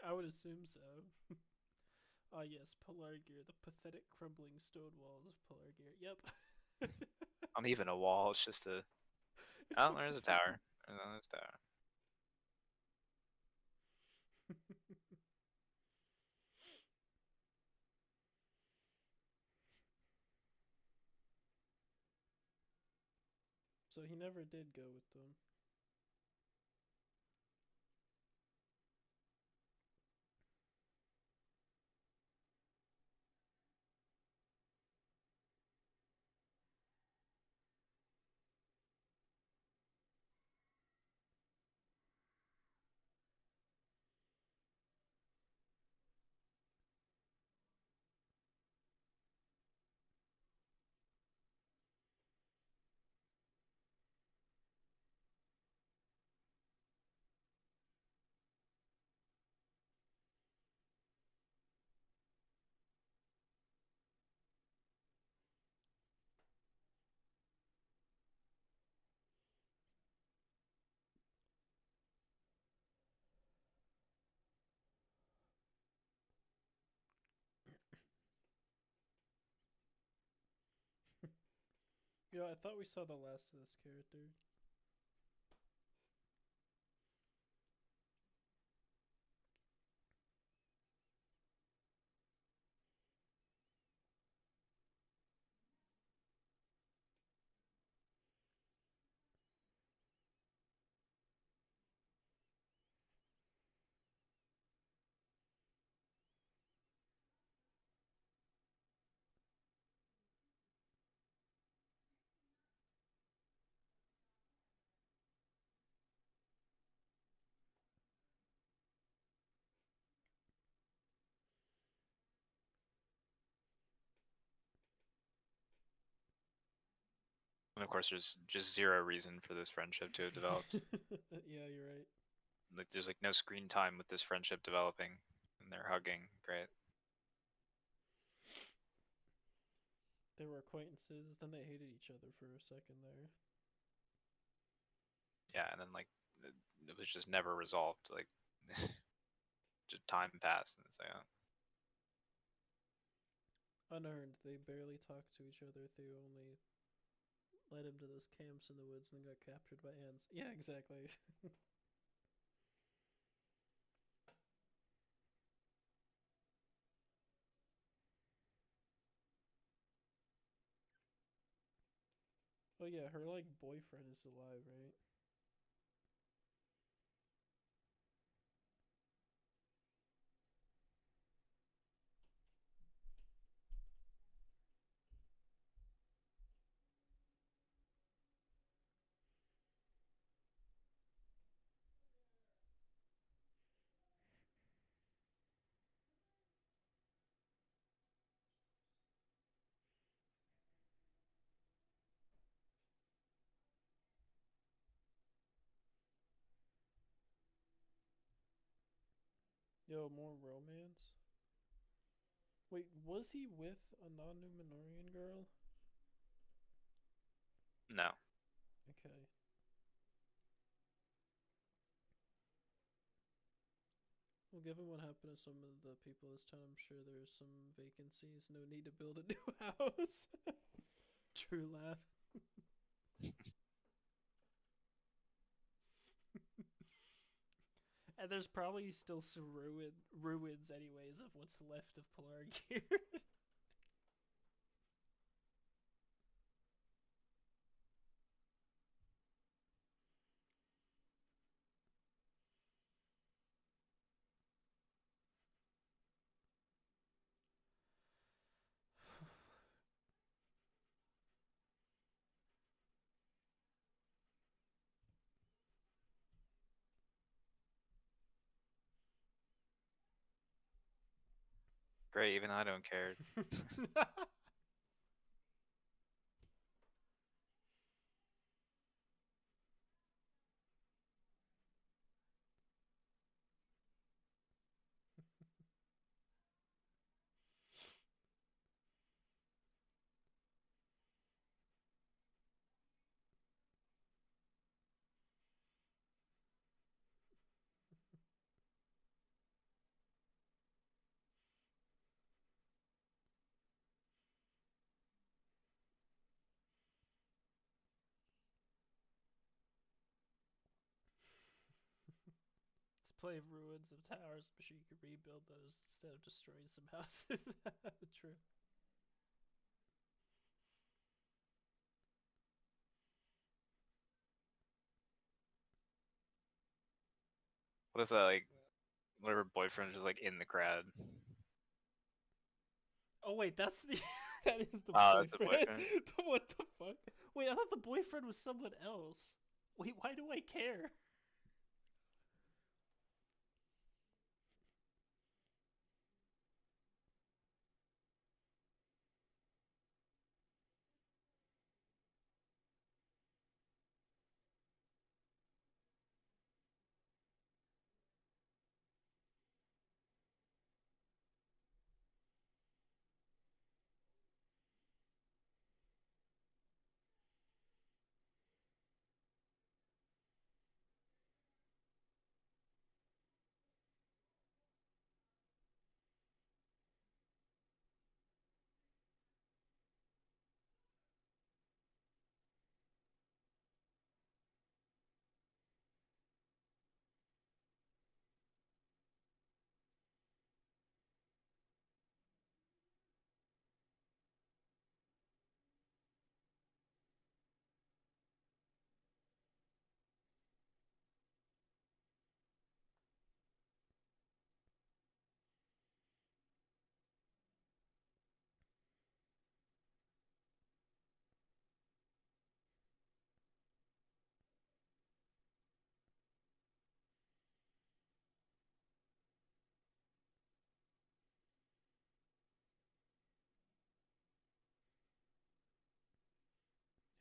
I would assume so. Ah, yes, Polar Gear, the pathetic crumbling stone walls of Polar Gear. Yep. Not even a wall. It's just a. Oh, there's a tower. There's a tower. So he never did go with them. I thought we saw the last of this character. And of course, there's just zero reason for this friendship to have developed. Yeah, you're right. Like, there's like no screen time with this friendship developing. and they're hugging. Great. They were acquaintances, then they hated each other for a second there. Yeah, and then like it was just never resolved. Like just time passed, and it's like, oh. Unearned, they barely talked to each other. They only led him to those camps in the woods and then got captured by ants. Yeah, exactly. Oh yeah, her like boyfriend is alive, right? Yo, more romance. Wait, was he with a non-Numenorian girl? No. Okay. Well, given what happened to some of the people this time, I'm sure there's some vacancies. No need to build a new house. True laugh. And there's probably still some ruins, anyways, of what's left of Pelargir. Great, even I don't care. Let's play ruins of towers. I'm sure you could rebuild those instead of destroying some houses. True. What is that like? Whatever boyfriend is like in the crowd. Oh wait, that's the that is the Oh, that's the boyfriend. boyfriend. What the fuck? Wait, I thought the boyfriend was someone else. Wait, why do I care?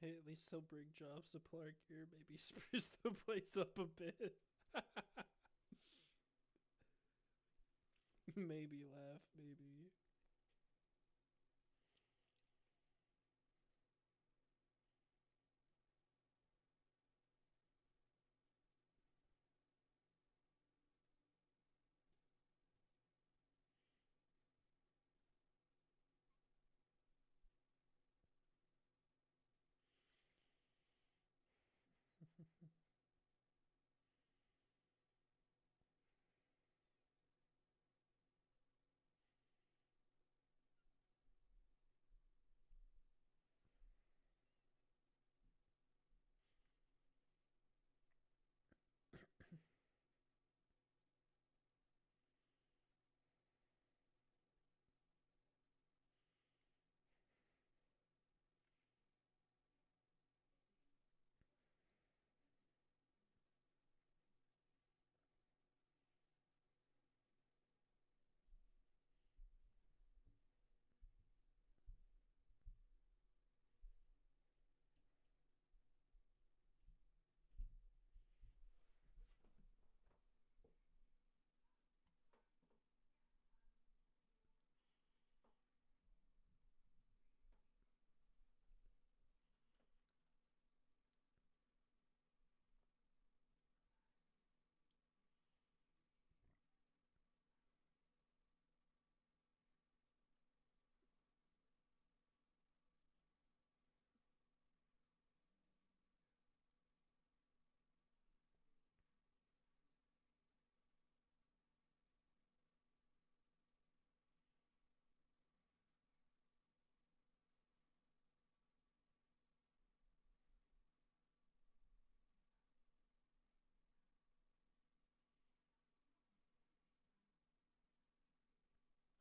Hey, at least he'll bring jobs to Pelargir. Maybe spruce the place up a bit. Maybe laugh, maybe.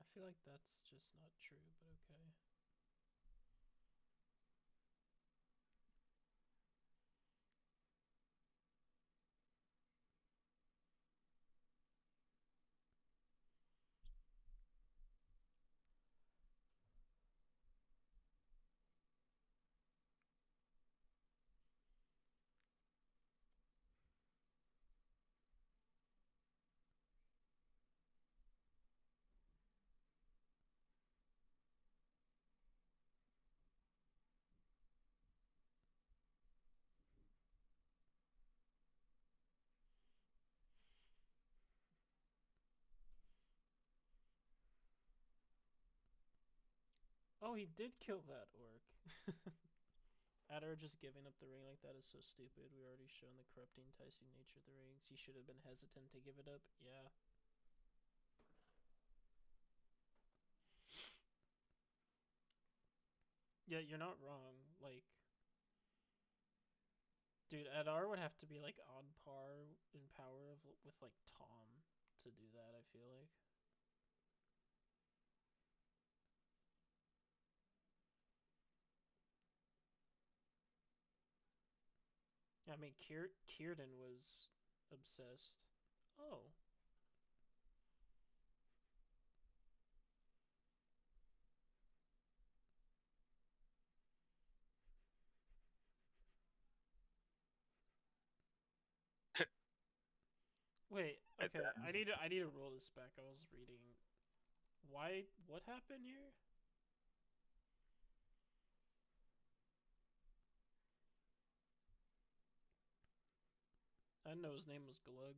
I feel like that's just not true, but okay. Oh, he did kill that orc. Adder just giving up the ring like that is so stupid. We already shown the corrupting, enticing nature of the rings. He should have been hesitant to give it up. Yeah. Yeah, you're not wrong. Like, dude, Adar would have to be like on par in power of with like Tom to do that. I feel like. Yeah, I mean, Kierden was obsessed. Oh, wait. Right Okay, then. I need to roll this back. I was reading. Why? What happened here? I didn't know his name was Glug.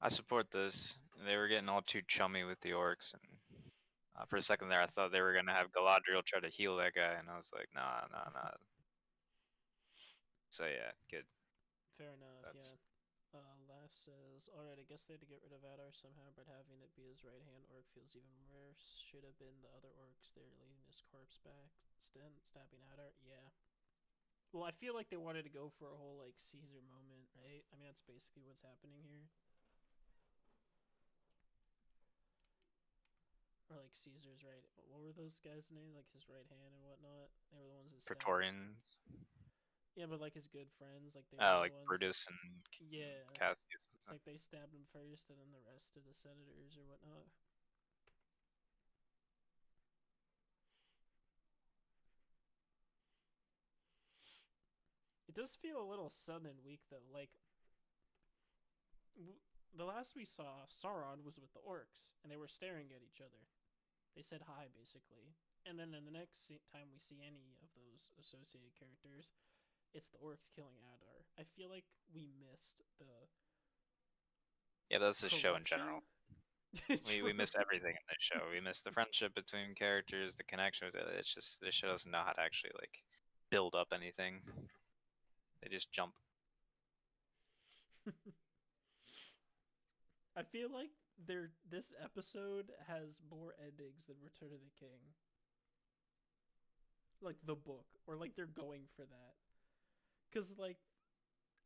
I support this. They were getting all too chummy with the orcs, and for a second there, I thought they were gonna have Galadriel try to heal that guy, and I was like, nah, nah, nah. So yeah, good. Fair enough. Yeah. That's Laugh says, "Alright, I guess they had to get rid of Adar somehow, but having it be his right hand orc feels even worse. Should have been the other orcs there leading his corpse back, stabbing Adar. Yeah. Well, I feel like they wanted to go for a whole like Caesar moment, right? I mean, that's basically what's happening here. Or like Caesar's right. What were those guys' names? Like his right hand and whatnot. They were the ones that stabbed. Praetorians. Yeah, but like his good friends, like they were Oh, the like ones. Brutus and Yeah, Cassius. And it's stuff. like they stabbed him first, and then the rest of the senators or whatnot. It does feel a little sudden and weak though. Like the last we saw, Sauron was with the orcs, and they were staring at each other. They said hi basically, and then in the next time we see any of those associated characters, it's the orcs killing Adar. I feel like we missed the Yeah, that's the show in general. corruption. We True. missed everything in this show. We missed the friendship between characters, the connections. It's just this show doesn't know how to actually like build up anything. They just jump. I feel like this episode has more endings than Return of the King. Like the book, or like they're going for that. Cause like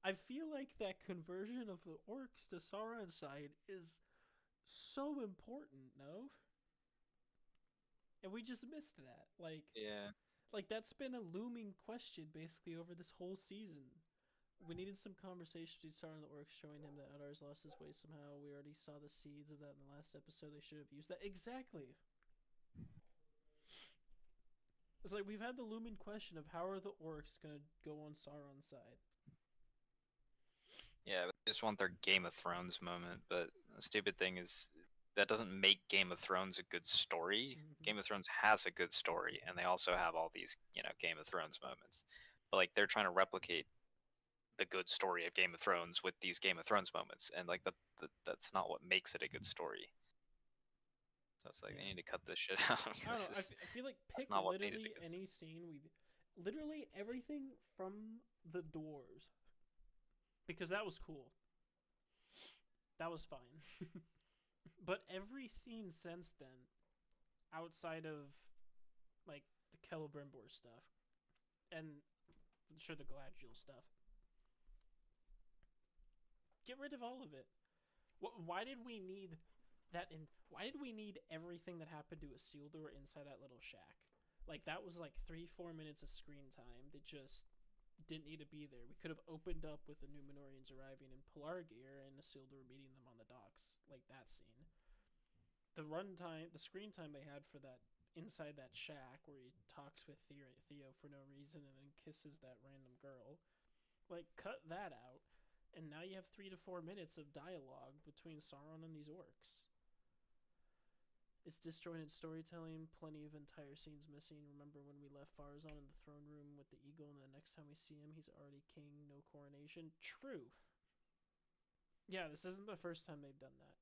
I feel like that conversion of the orcs to Sauron's side is so important, no? And we just missed that. Yeah. Like that's been a looming question basically over this whole season. We needed some conversation between Sauron and the orcs showing him that Adar's lost his way somehow. We already saw the seeds of that in the last episode. They should have used that. Exactly. It's like we've had the looming question of how are the orcs gonna go on Sauron's side. Yeah, I just want their Game of Thrones moment, but the stupid thing is that doesn't make Game of Thrones a good story. Mm-hmm. Game of Thrones has a good story, and they also have all these, Game of Thrones moments. But like they're trying to replicate the good story of Game of Thrones with these Game of Thrones moments, and like that's not what makes it a good story. So it's like they Yeah. need to cut this shit out. I don't This know. is I feel like that's pick not what made it a literally good story. any scene we, literally everything from the doors because that was cool. That was fine. But every scene since then, outside of like the Celebrimbor stuff and sure the Galadriel stuff, get rid of all of it. Why did we need that? Why did we need everything that happened to Isildur inside that little shack? Like that was like 3-4 minutes of screen time that just didn't need to be there. We could have opened up with the Numenorians arriving in Pelargir and Isildur meeting them on the docks, like that scene. The runtime, the screen time they had for that inside that shack where he talks with Theo for no reason and then kisses that random girl, like cut that out, and now you have 3 to 4 minutes of dialogue between Sauron and these orcs. It's disjointed storytelling, plenty of entire scenes missing. Remember when we left Farazan in the throne room with the eagle, and the next time we see him, he's already king, no coronation? True. Yeah, this isn't the first time they've done that.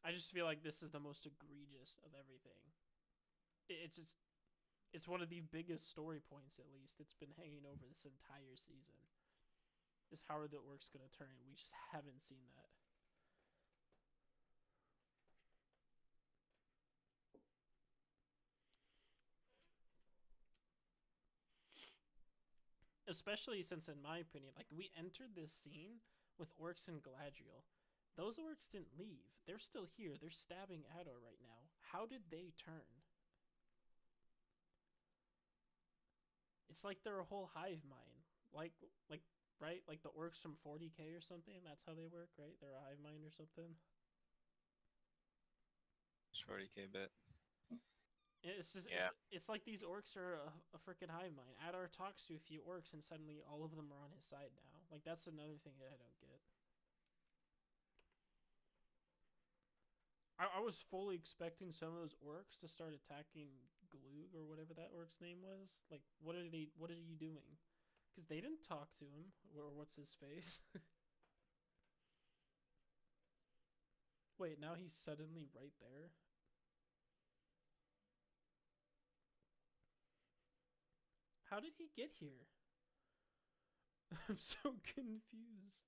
I just feel like this is the most egregious of everything. It's just, it's one of the biggest story points, at least, that's been hanging over this entire season. Is how are the orcs going to turn? We just haven't seen that. Especially since, in my opinion, like we entered this scene with orcs and Galadriel. Those orcs didn't leave. They're still here. They're stabbing Ador right now. How did they turn? It's like they're a whole hive mind. Like right? Like the orcs from 40K or something. That's how they work, right? They're a hive mind or something. It's 40K bit. It's just Yeah. it's like these orcs are a freaking hive mind. Adar talks to a few orcs and suddenly all of them are on his side now. Like that's another thing that I don't get. I was fully expecting some of those orcs to start attacking Glug or whatever that orc's name was. Like, what are they? What are you doing? Because they didn't talk to him, or what's his face? Wait, now he's suddenly right there. How did he get here? I'm so confused.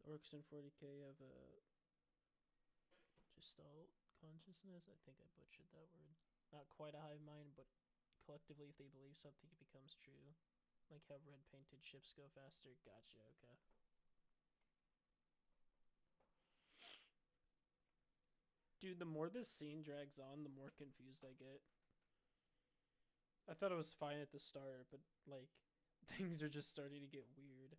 The orcs in 40K have a gestalt consciousness. I think I butchered that word. Not quite a hive mind, but collectively, if they believe something, it becomes true. Like how red painted ships go faster. Gotcha. Okay. Dude, the more this scene drags on, the more confused I get. I thought it was fine at the start, but like things are just starting to get weird.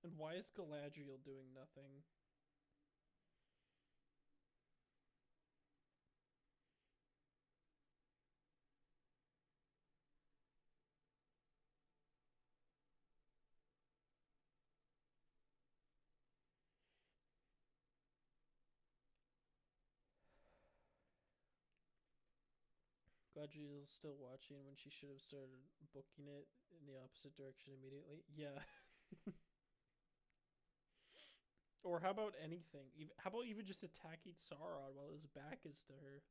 And why is Galadriel doing nothing? Galadriel's still watching when she should have started booking it in the opposite direction immediately. Yeah. Or how about anything? How about even just attacking Sauron while his back is to her?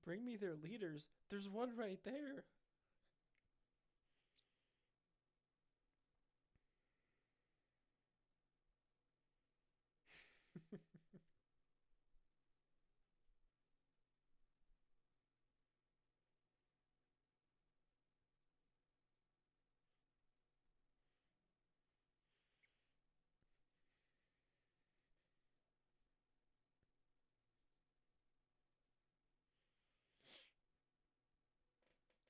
Bring me their leaders. There's one right there.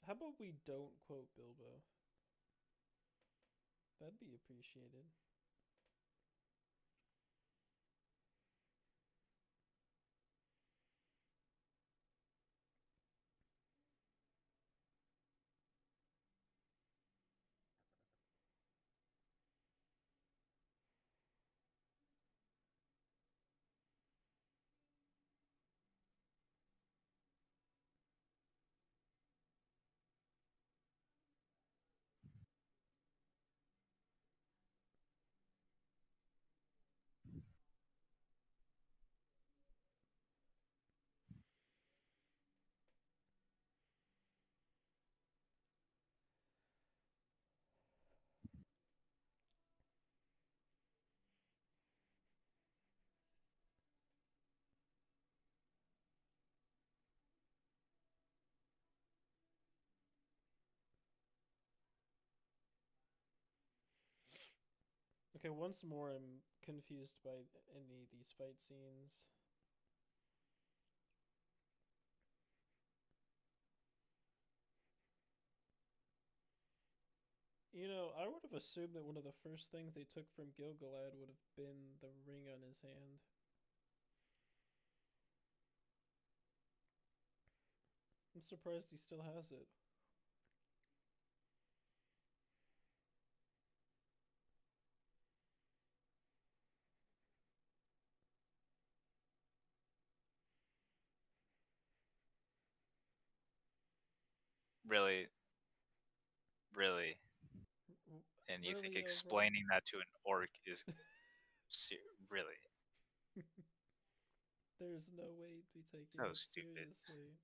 How about we don't quote Bilbo? That'd be appreciated. Okay, once more, I'm confused by any of these fight scenes. You know, I would have assumed that one of the first things they took from Gilgalad would have been the ring on his hand. I'm surprised he still has it. Really, really. And you think Really, Elrond? explaining that to an orc is really There's no way to be taking so that stupid? seriously.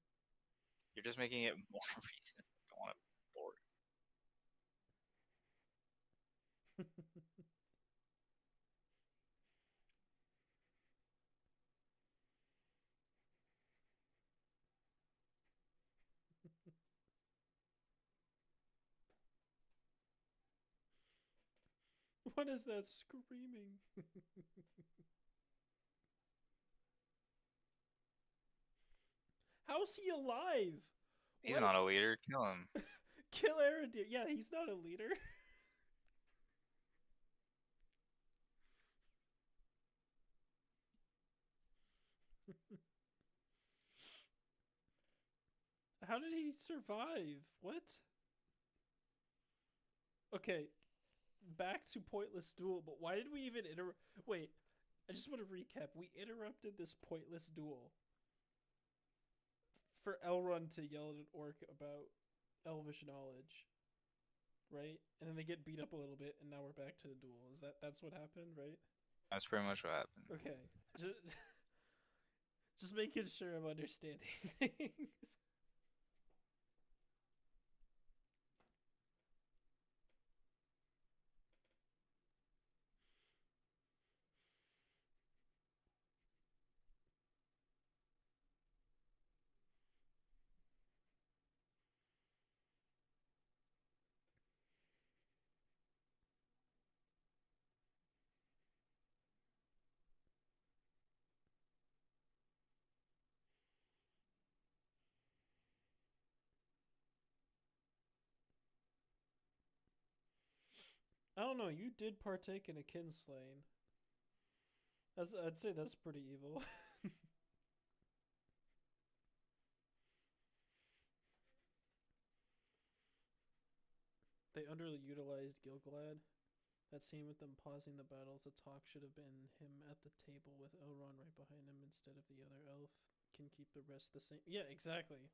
You're just making it more reason to want to board. What is that screaming? How's he alive? He's not a What? leader. Kill him. Kill Aradir. Yeah, he's not a leader. How did he survive? What? Okay, back to pointless duel, but why did we even Wait, I just want to recap. We interrupted this pointless duel for Elrond to yell at an orc about elvish knowledge, right? And then they get beat up a little bit, and now we're back to the duel. That's what happened, right? That's pretty much what happened. Okay, just making sure I'm understanding things. I don't know. You did partake in a kinslaying. I'd say that's pretty evil. They underutilized Gilgalad. That scene with them pausing the battle to talk should have been him at the table with Elrond right behind him instead of the other elf. Can keep the rest the same. Yeah, exactly.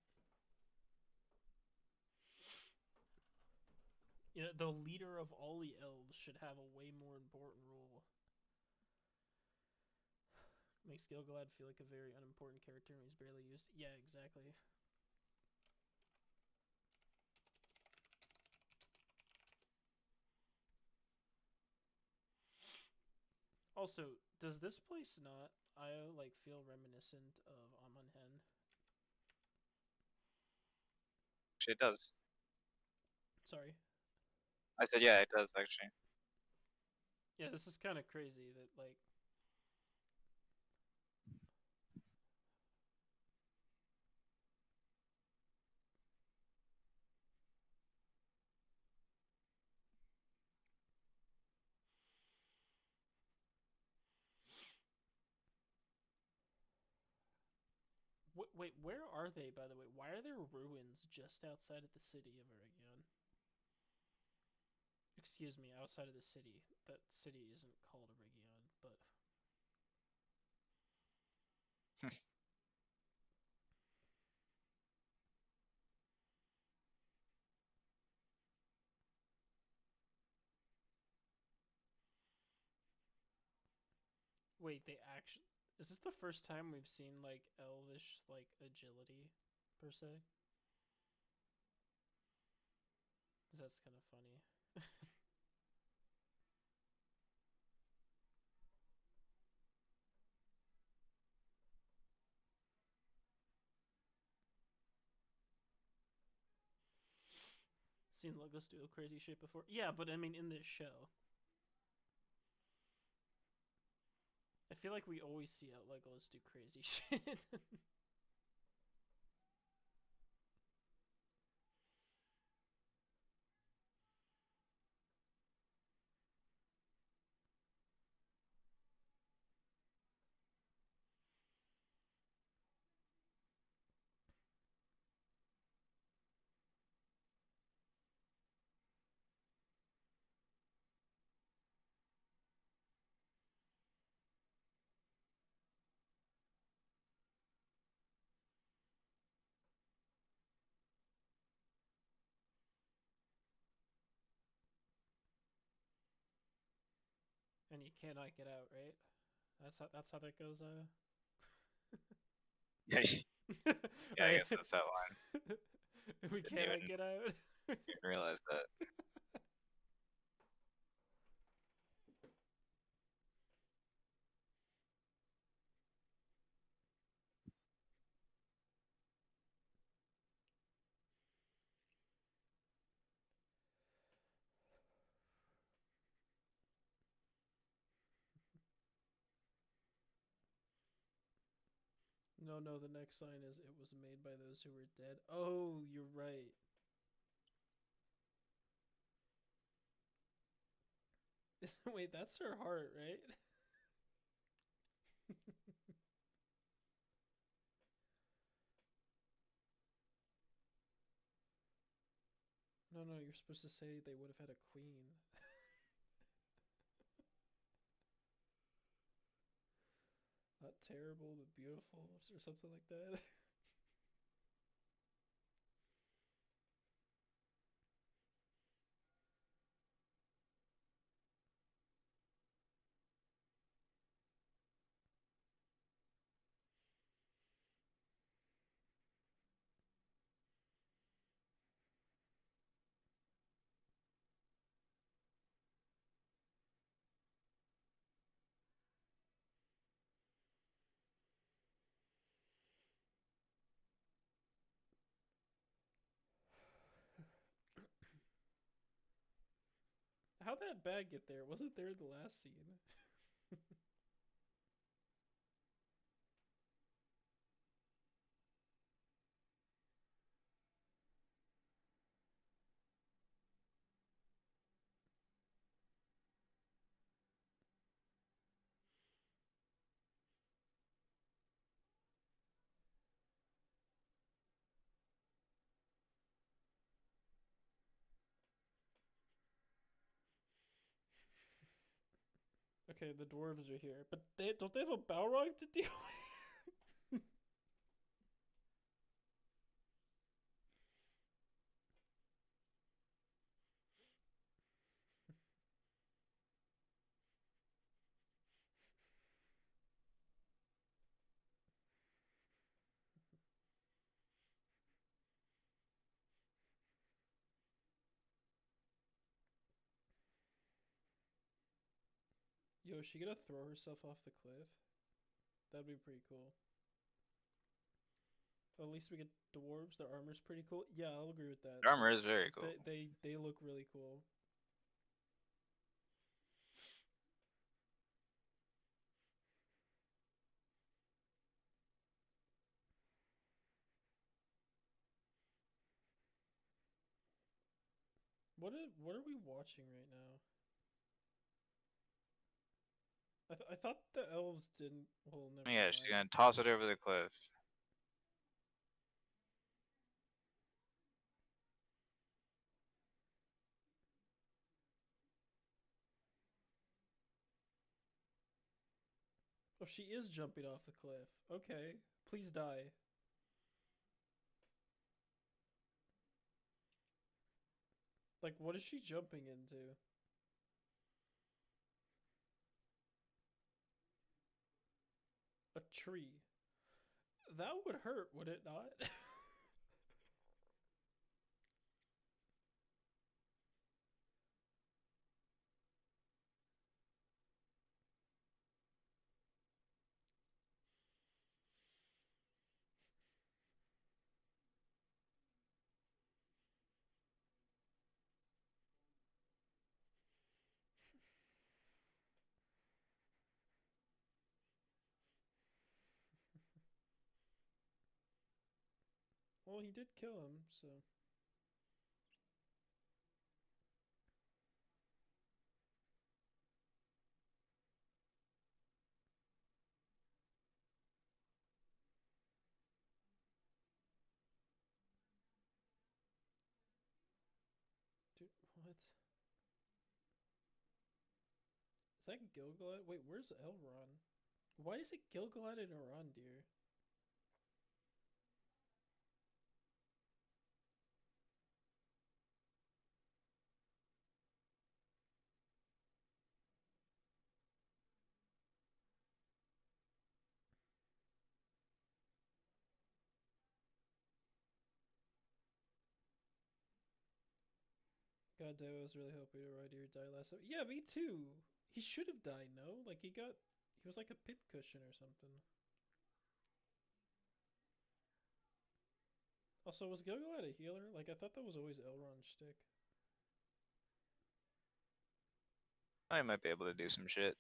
You know, the leader of all the elves should have a way more important role. Makes Gilgalad feel like a very unimportant character and he's barely used. Yeah, exactly. Also, does this place not I like feel reminiscent of Amonhen? It does. Sorry. I said, yeah, it does actually. Yeah, this is kind of crazy that like wait, where are they by the way? Why are there ruins just outside of the city of Eregion? Excuse me, outside of the city. That city isn't called Eregion, but wait, they actually is this the first time we've seen like elvish like agility per se? Because that's kind of funny. Seen Legolas do crazy shit before. Yeah, but I mean in this show, I feel like we always see Legolas do crazy shit. And you cannot get out, right? That's how that goes. Yeah, I Right. guess that's that line. We Didn't even, cannot get out. even realize that. No, no. The next line is it was made by those who were dead. Oh, you're right. Wait, that's her heart, right? No, no. You're supposed to say they would have had a queen. Not terrible, but beautiful, or something like that. How'd that bag get there? Wasn't there in the last scene? Okay, the dwarves are here, but they don't they have a Balrog to deal with? Yo, is she gonna throw herself off the cliff? That'd be pretty cool. At least we get dwarves. Their armor's pretty cool. Yeah, I'll agree with that. Their armor is very cool. They look really cool. What are we watching right now? I thought the elves didn't. Well, never Yeah, she's mind. gonna toss it over the cliff. Oh, she is jumping off the cliff. Okay, please die. Like, what is she jumping into? A tree. That would hurt, would it not? Well, he did kill him, so. Dude, what? Is that Gilgalad? Wait, where's Elrond? Why is it Gilgalad and Arondir? God damn, I was really hoping Arondir died last time. Yeah, me too. He should have died, no? Like, he was like a pit cushion or something. Also, was Gilgalad a healer? Like, I thought that was always Elrond's shtick. I might be able to do some shit.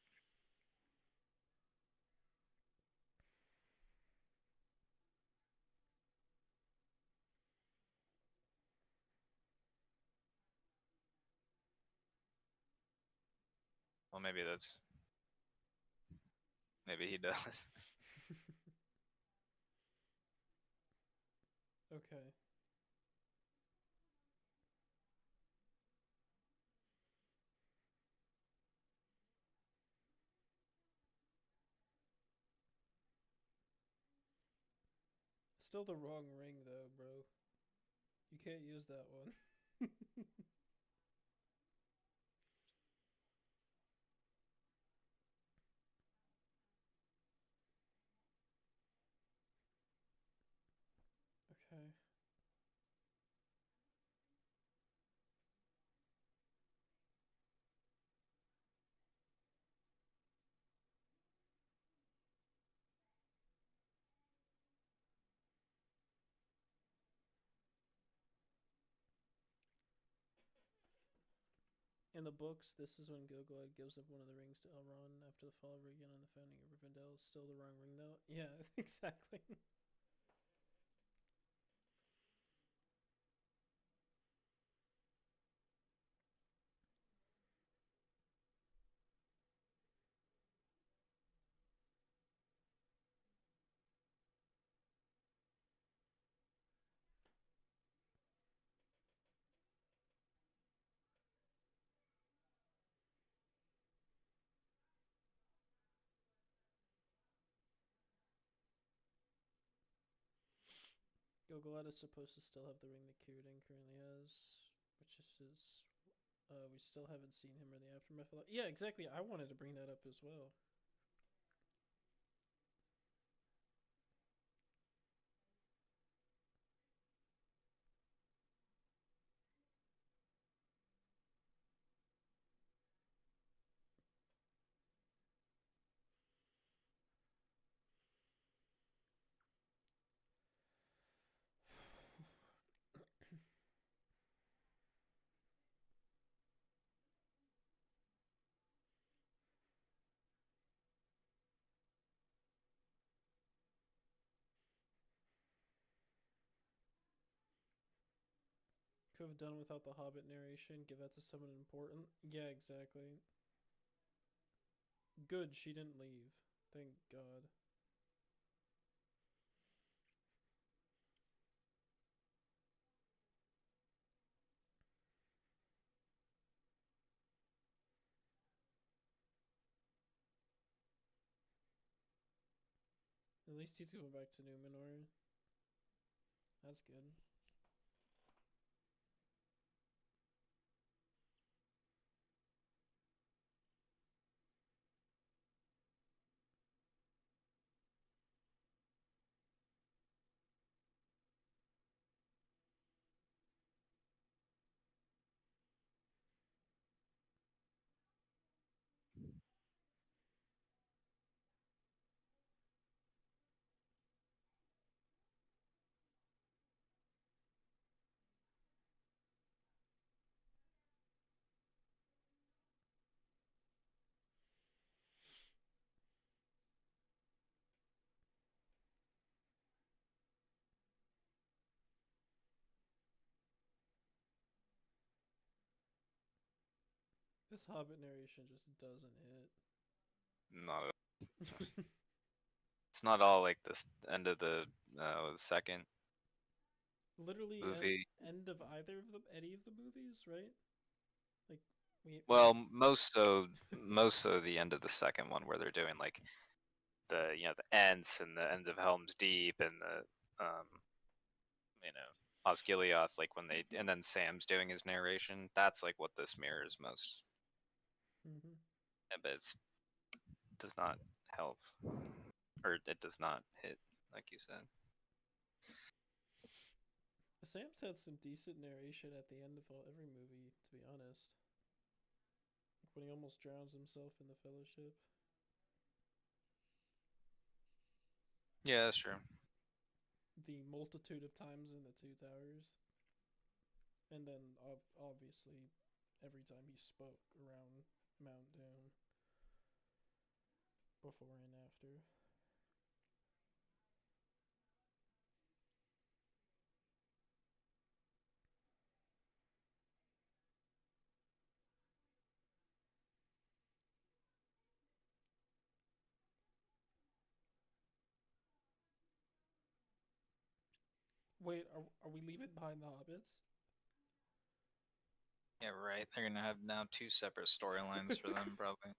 Well, maybe he does. Okay. Still the wrong ring, though, bro. You can't use that one. Okay. In the books, this is when Gilgalad gives up one of the rings to Elrond after the fall of Rhiannon and the founding of Rivendell. Still the wrong ring, though. Yeah, exactly. Gilgalad is supposed to still have the ring that Círdan currently has, which is his. We still haven't seen him in the aftermath. Yeah, exactly. I wanted to bring that up as well. Could have done without the Hobbit narration. Give that to someone important. Yeah, exactly. Good, she didn't leave. Thank God. At least he's going back to Numenor. That's good. This Hobbit narration just doesn't Not. hit. It's not all like this end of the second Literally movie. end of either of the any of the movies, right? Like we Well, most so the end of the second one where they're doing like the Ents and the ends of Helm's Deep and the you know Osgiliath, like when they and then Sam's doing his narration. That's like what this mirrors most. hmm But it does not help, or it does not hit, like you said. Sam's had some decent narration at the end of every movie, to be honest. Like when he almost drowns himself in the Fellowship, Yeah, that's true. the multitude of times in the Two Towers, and then obviously every time he spoke around Mount Doom, before and after. Wait, are we leaving behind the hobbits? Yeah, right. They're gonna have now two separate storylines for them, probably.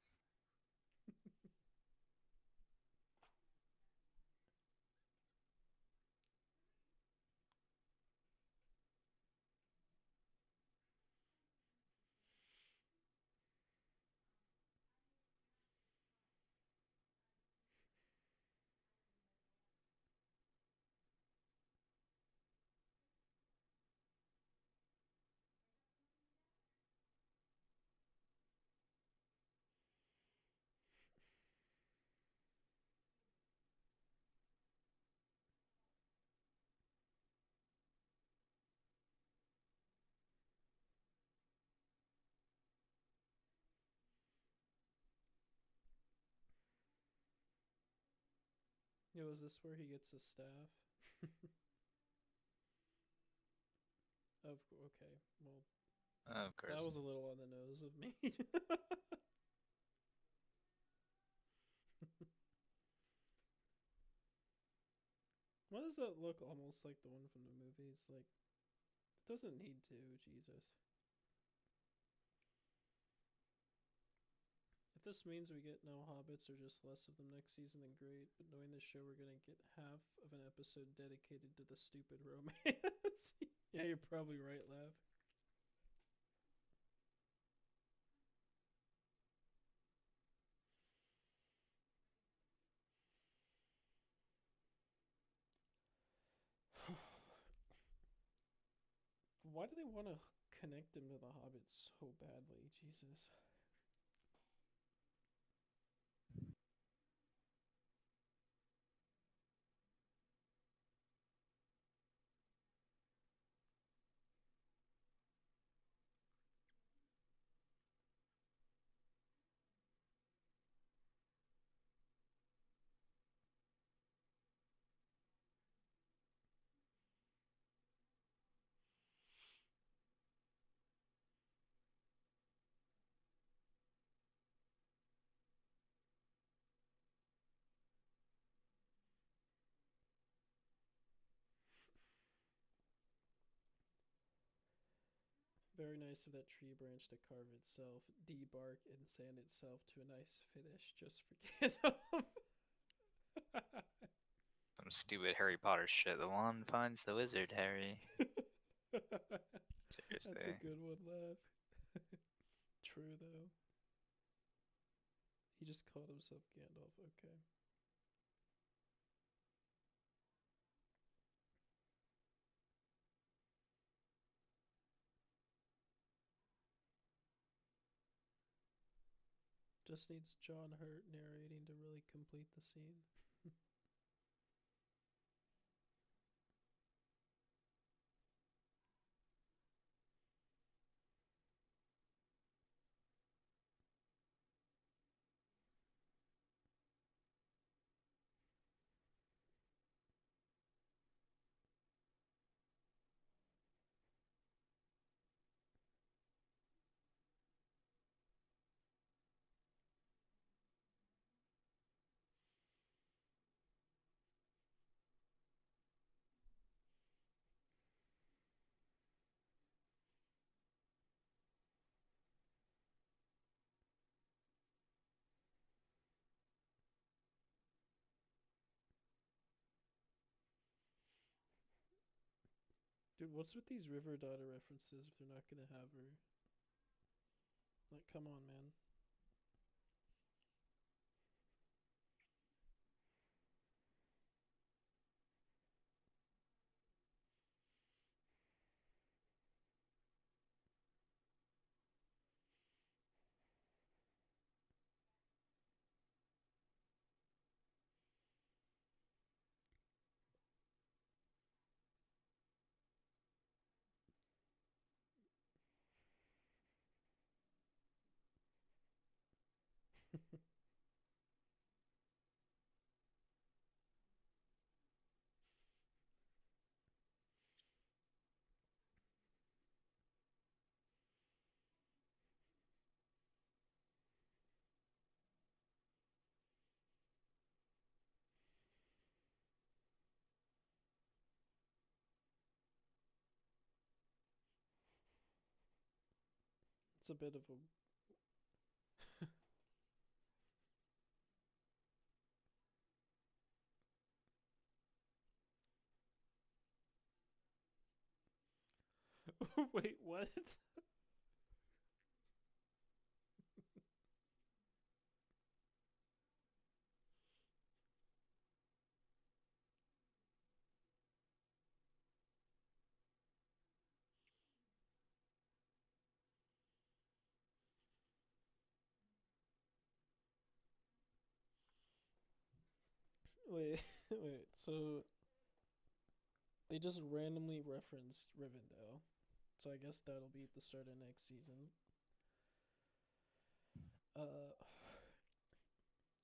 Yo, is this where he gets his staff? Okay. Well, Of that course. was a little on the nose of me. Why does that look almost like the one from the movies? Like, it doesn't need to. Jesus. this means we get no hobbits or just less of them next season, then great. But knowing this show, we're gonna get half of an episode dedicated to the stupid romance. Yeah, you're probably right, Lav. Why do they want to connect him to the hobbits so badly? Jesus. Very nice of that tree branch to carve itself, debark, and sand itself to a nice finish. Just forget them. Some stupid Harry Potter shit. The wand finds the wizard, Harry. That's a Seriously. good one, Lav. True, though. He just called himself Gandalf. Okay. Just needs John Hurt narrating to really complete the scene. Dude, what's with these River Daughter references if they're not gonna have her? Like, come on, man. It's a bit of a. Wait, what? Wait, wait. So they just randomly referenced Rivendell. So I guess that'll be at the start of next season. Uh,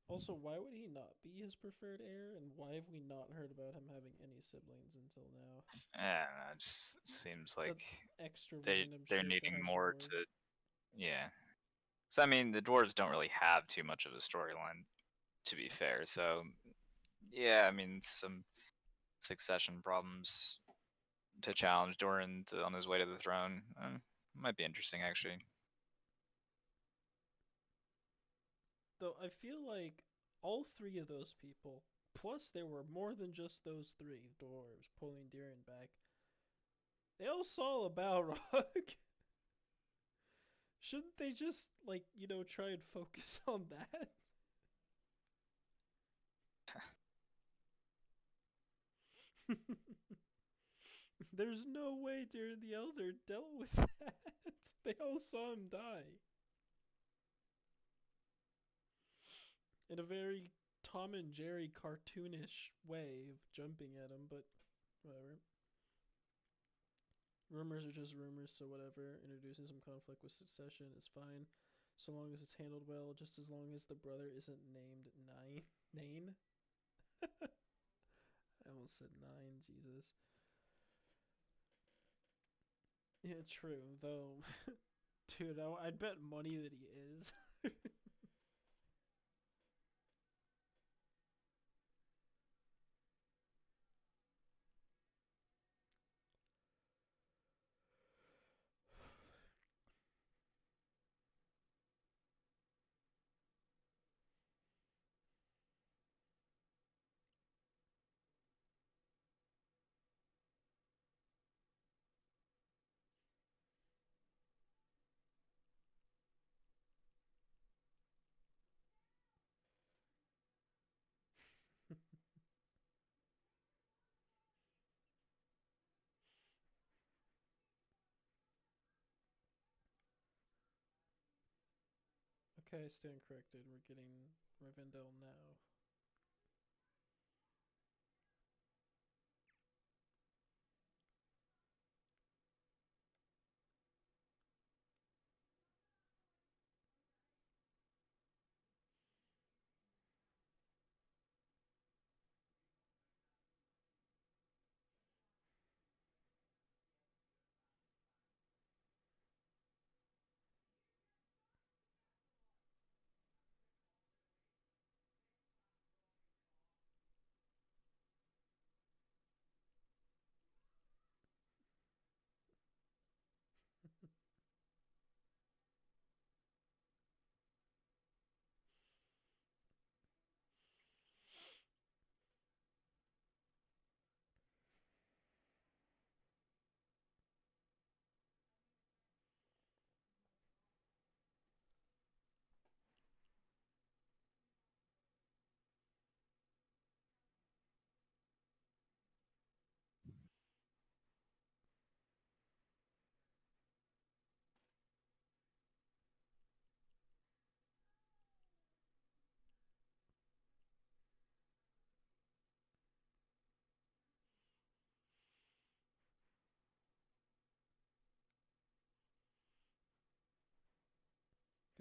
Also, why would he not be his preferred heir, and why have we not heard about him having any siblings until now? Yeah, it just seems That like extra they random they're shit to needing have more to dwarves. yeah. So I mean, the dwarves don't really have too much of a storyline, to be fair. So yeah, I mean, some succession problems to challenge Doran on his way to the throne might be interesting actually. Though I feel like all three of those people, plus there were more than just those three dwarves pulling Deering back, they all saw a Balrog. Shouldn't they just, like, try and focus on that? There's no way Darren the Elder dealt with that. They all saw him die. In a very Tom and Jerry cartoonish way of jumping at him, but whatever. Rumors are just rumors, so whatever. Introducing some conflict with Succession is fine, so long as it's handled well. Just as long as the brother isn't named Nine. I almost said nine. Jesus. Yeah, true. Though, dude, I'd bet money that he is. Okay, I stand corrected. We're getting Rivendell now.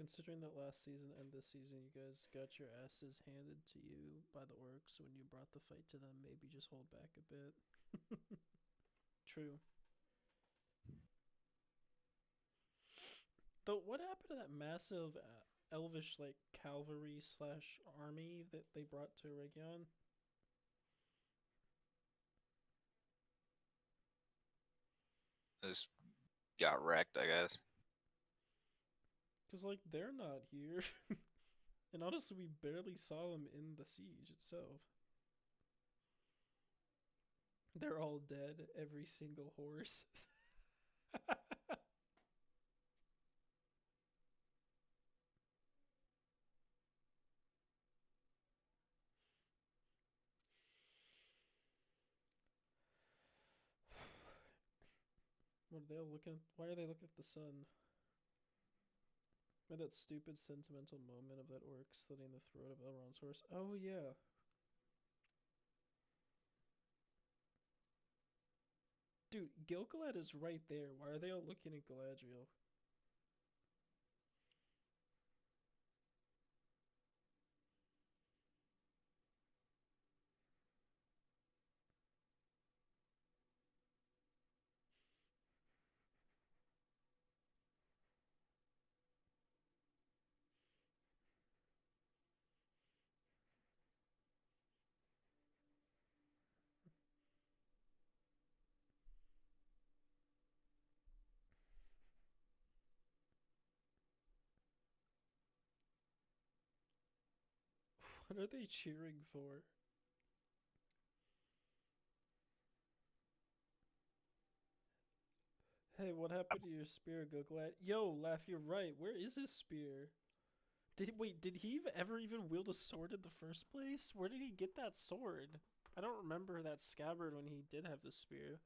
Considering that last season and this season you guys got your asses handed to you by the orcs when you brought the fight to them, maybe just hold back a bit. True. Though, what happened to that massive elvish like cavalry slash army that they brought to Region? Just got wrecked, I guess. Because like they're not here, and honestly, we barely saw them in the siege itself. They're all dead, every single horse. What are they all looking? Why are they looking at the sun? At that stupid sentimental moment of that orc slitting the throat of Elrond's horse. Oh yeah, dude, Gilgalad is right there. Why are they all looking at Galadriel? What are they cheering for? Hey, what happened to your spear, Goglat? Yo, Laugh, you're right. Where is his spear? Did he ever even wield a sword in the first place? Where did he get that sword? I don't remember that scabbard when he did have the spear.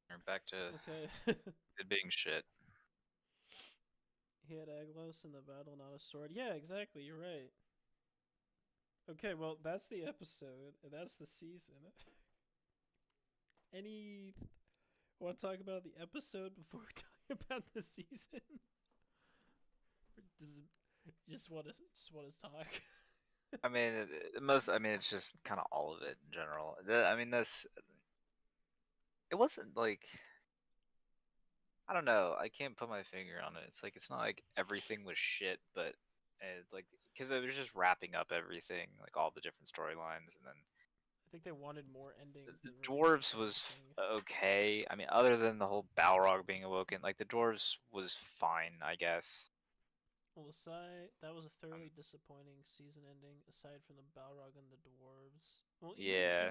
We're back to Okay. it being shit. He had Aglos in the battle, not a sword. Yeah, exactly, you're right. Okay, well, that's the episode, and that's the season. Any want to talk about the episode before we talk about the season? Or does it just want to talk? I mean, most. I mean, it's just kind of all of it in general. I mean, this. It wasn't like I don't know. I can't put my finger on it. It's like it's not like everything was shit, but like because it was just wrapping up everything, like all the different storylines, and then I think they wanted more endings the than really dwarves was anything. okay. I mean, other than the whole Balrog being awoken, like the dwarves was fine, I guess. Well, aside that was a Um, thoroughly disappointing season ending. Aside from the Balrog and the dwarves, well, yeah,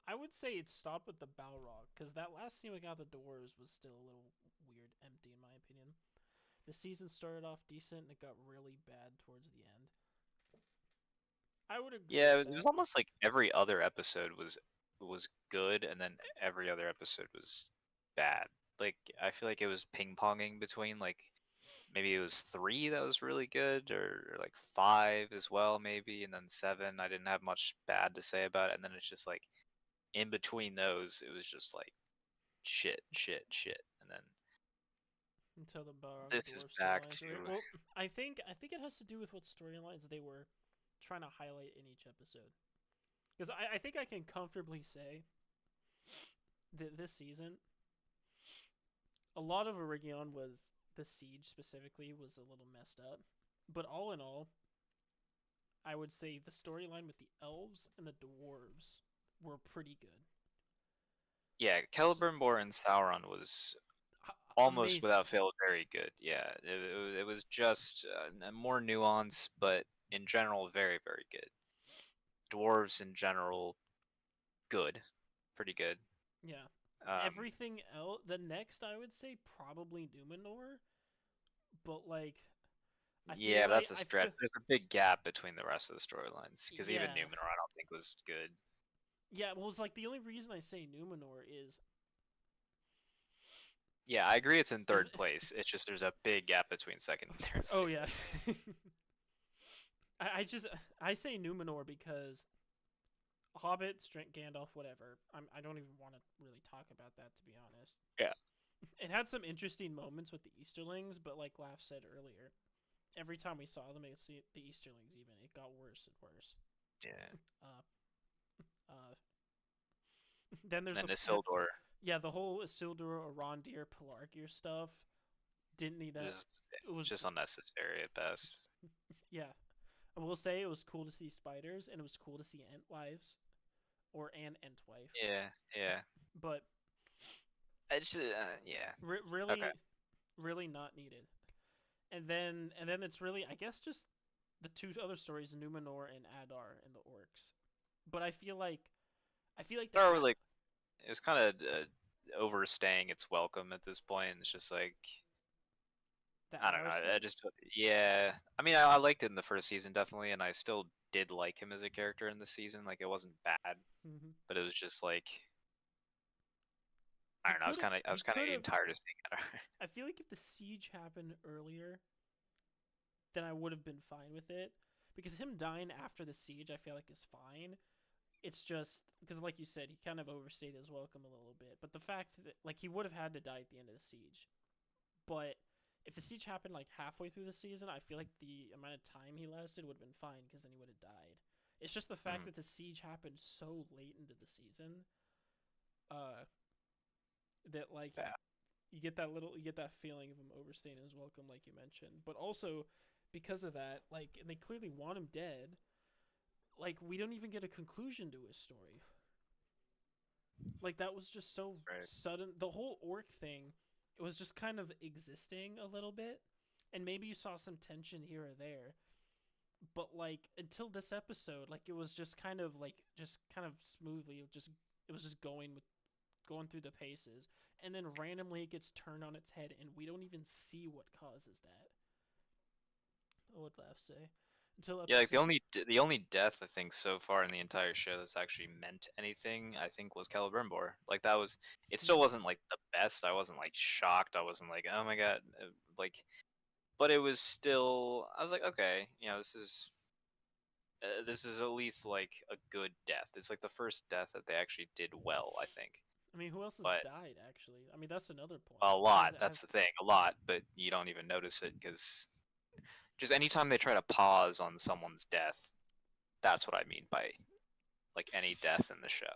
I would say it stopped with the Balrog because that last scene we got the dwarves was still a little weird, empty in my opinion. The season started off decent and it got really bad towards the end. I would agree yeah. with It was that. almost like every other episode was good, and then every other episode was bad. Like I feel like it was ping ponging between like maybe it was three that was really good, or like five as well, maybe, and then seven. I didn't have much bad to say about it, and then it's just like in between those, it was just like shit, shit, shit, and then Until the Balrog and this is dwarf back storylines were to well, I think it has to do with what storylines they were trying to highlight in each episode. Because I think I can comfortably say that this season, a lot of Origion was the siege specifically was a little messed up, but all in all, I would say the storyline with the elves and the dwarves were pretty good. yeah. S Celebrimbor and Sauron was almost Amazing. without fail very good. Yeah, it was just more nuance, but in general, very very good. Dwarves in general, good, pretty good. Yeah. Um, Everything else, the next I would say probably Numenor, but like yeah, that's a I stretch. feel There's a big gap between the rest of the storylines because even yeah. Numenor, I don't think was good. Yeah, well it's like the only reason I say Numenor Yeah, I agree. It's in is third place. It's just there's a big gap between second and third oh place. yeah. I just I say Numenor because Hobbits, drink Gandalf, whatever. I don't even want to really talk about that to be honest. Yeah, It had some interesting moments with the Easterlings, but like Laugh said earlier, every time we saw them, see the Easterlings even, it got worse and worse. yeah. Uh, uh, then there's And the then Isildur yeah the whole Isildur, Arondir, Pelargir stuff. Didn't need that. is It was just unnecessary at best. yeah. I will say it was cool to see spiders and it was cool to see Entwives or an Entwife, Yeah, yeah. but I just yeah. Okay. really, really not needed. And then it's really I guess just the two other stories, Numenor and Adar and the orcs. But I feel like Or like it was kind of overstaying its welcome at this point. It's just like the I don't know. Adar I stuff. just yeah. I mean, I liked it in the first season definitely, and I still did like him as a character in the season. Like it wasn't bad, Mm-hmm. but it was just like I He don't know. could have. I He was kind of could getting have. tired of seeing it. I feel like if the siege happened earlier, then I would have been fine with it. Because him dying after the siege, I feel like is fine. It's just because, like you said, he kind of overstayed his welcome a little bit. But the fact that, like, he would have had to die at the end of the siege. But if the siege happened like halfway through the season, I feel like the amount of time he lasted would have been fine because then he would have died. It's just the fact Mhm. that the siege happened so late into the season, uh, that like Yeah. you get that feeling of him overstaying his welcome, like you mentioned. But also because of that, like, and they clearly want him dead. Like we don't even get a conclusion to his story. Like that was just so Right. sudden. The whole orc thing, it was just kind of existing a little bit, and maybe you saw some tension here or there. But like until this episode, like it was just kind of like just kind of smoothly, it was just going through the paces, and then randomly it gets turned on its head, and we don't even see what causes that. What would Laugh say? Until Yeah, like episode. the only death I think so far in the entire show that's actually meant anything, I think, was Celebrimbor. Like that was, it still Hmm. wasn't like the best. I wasn't like shocked. I wasn't like, oh my god, like, but it was still. I was like, okay, this is at least like a good death. It's like the first death that they actually did well, I think. I mean, who else has But died actually? I mean, that's another a point. lot. That's the thing, a lot. But you don't even notice it because just anytime they try to pause on someone's death, that's what I mean by like any death in the show.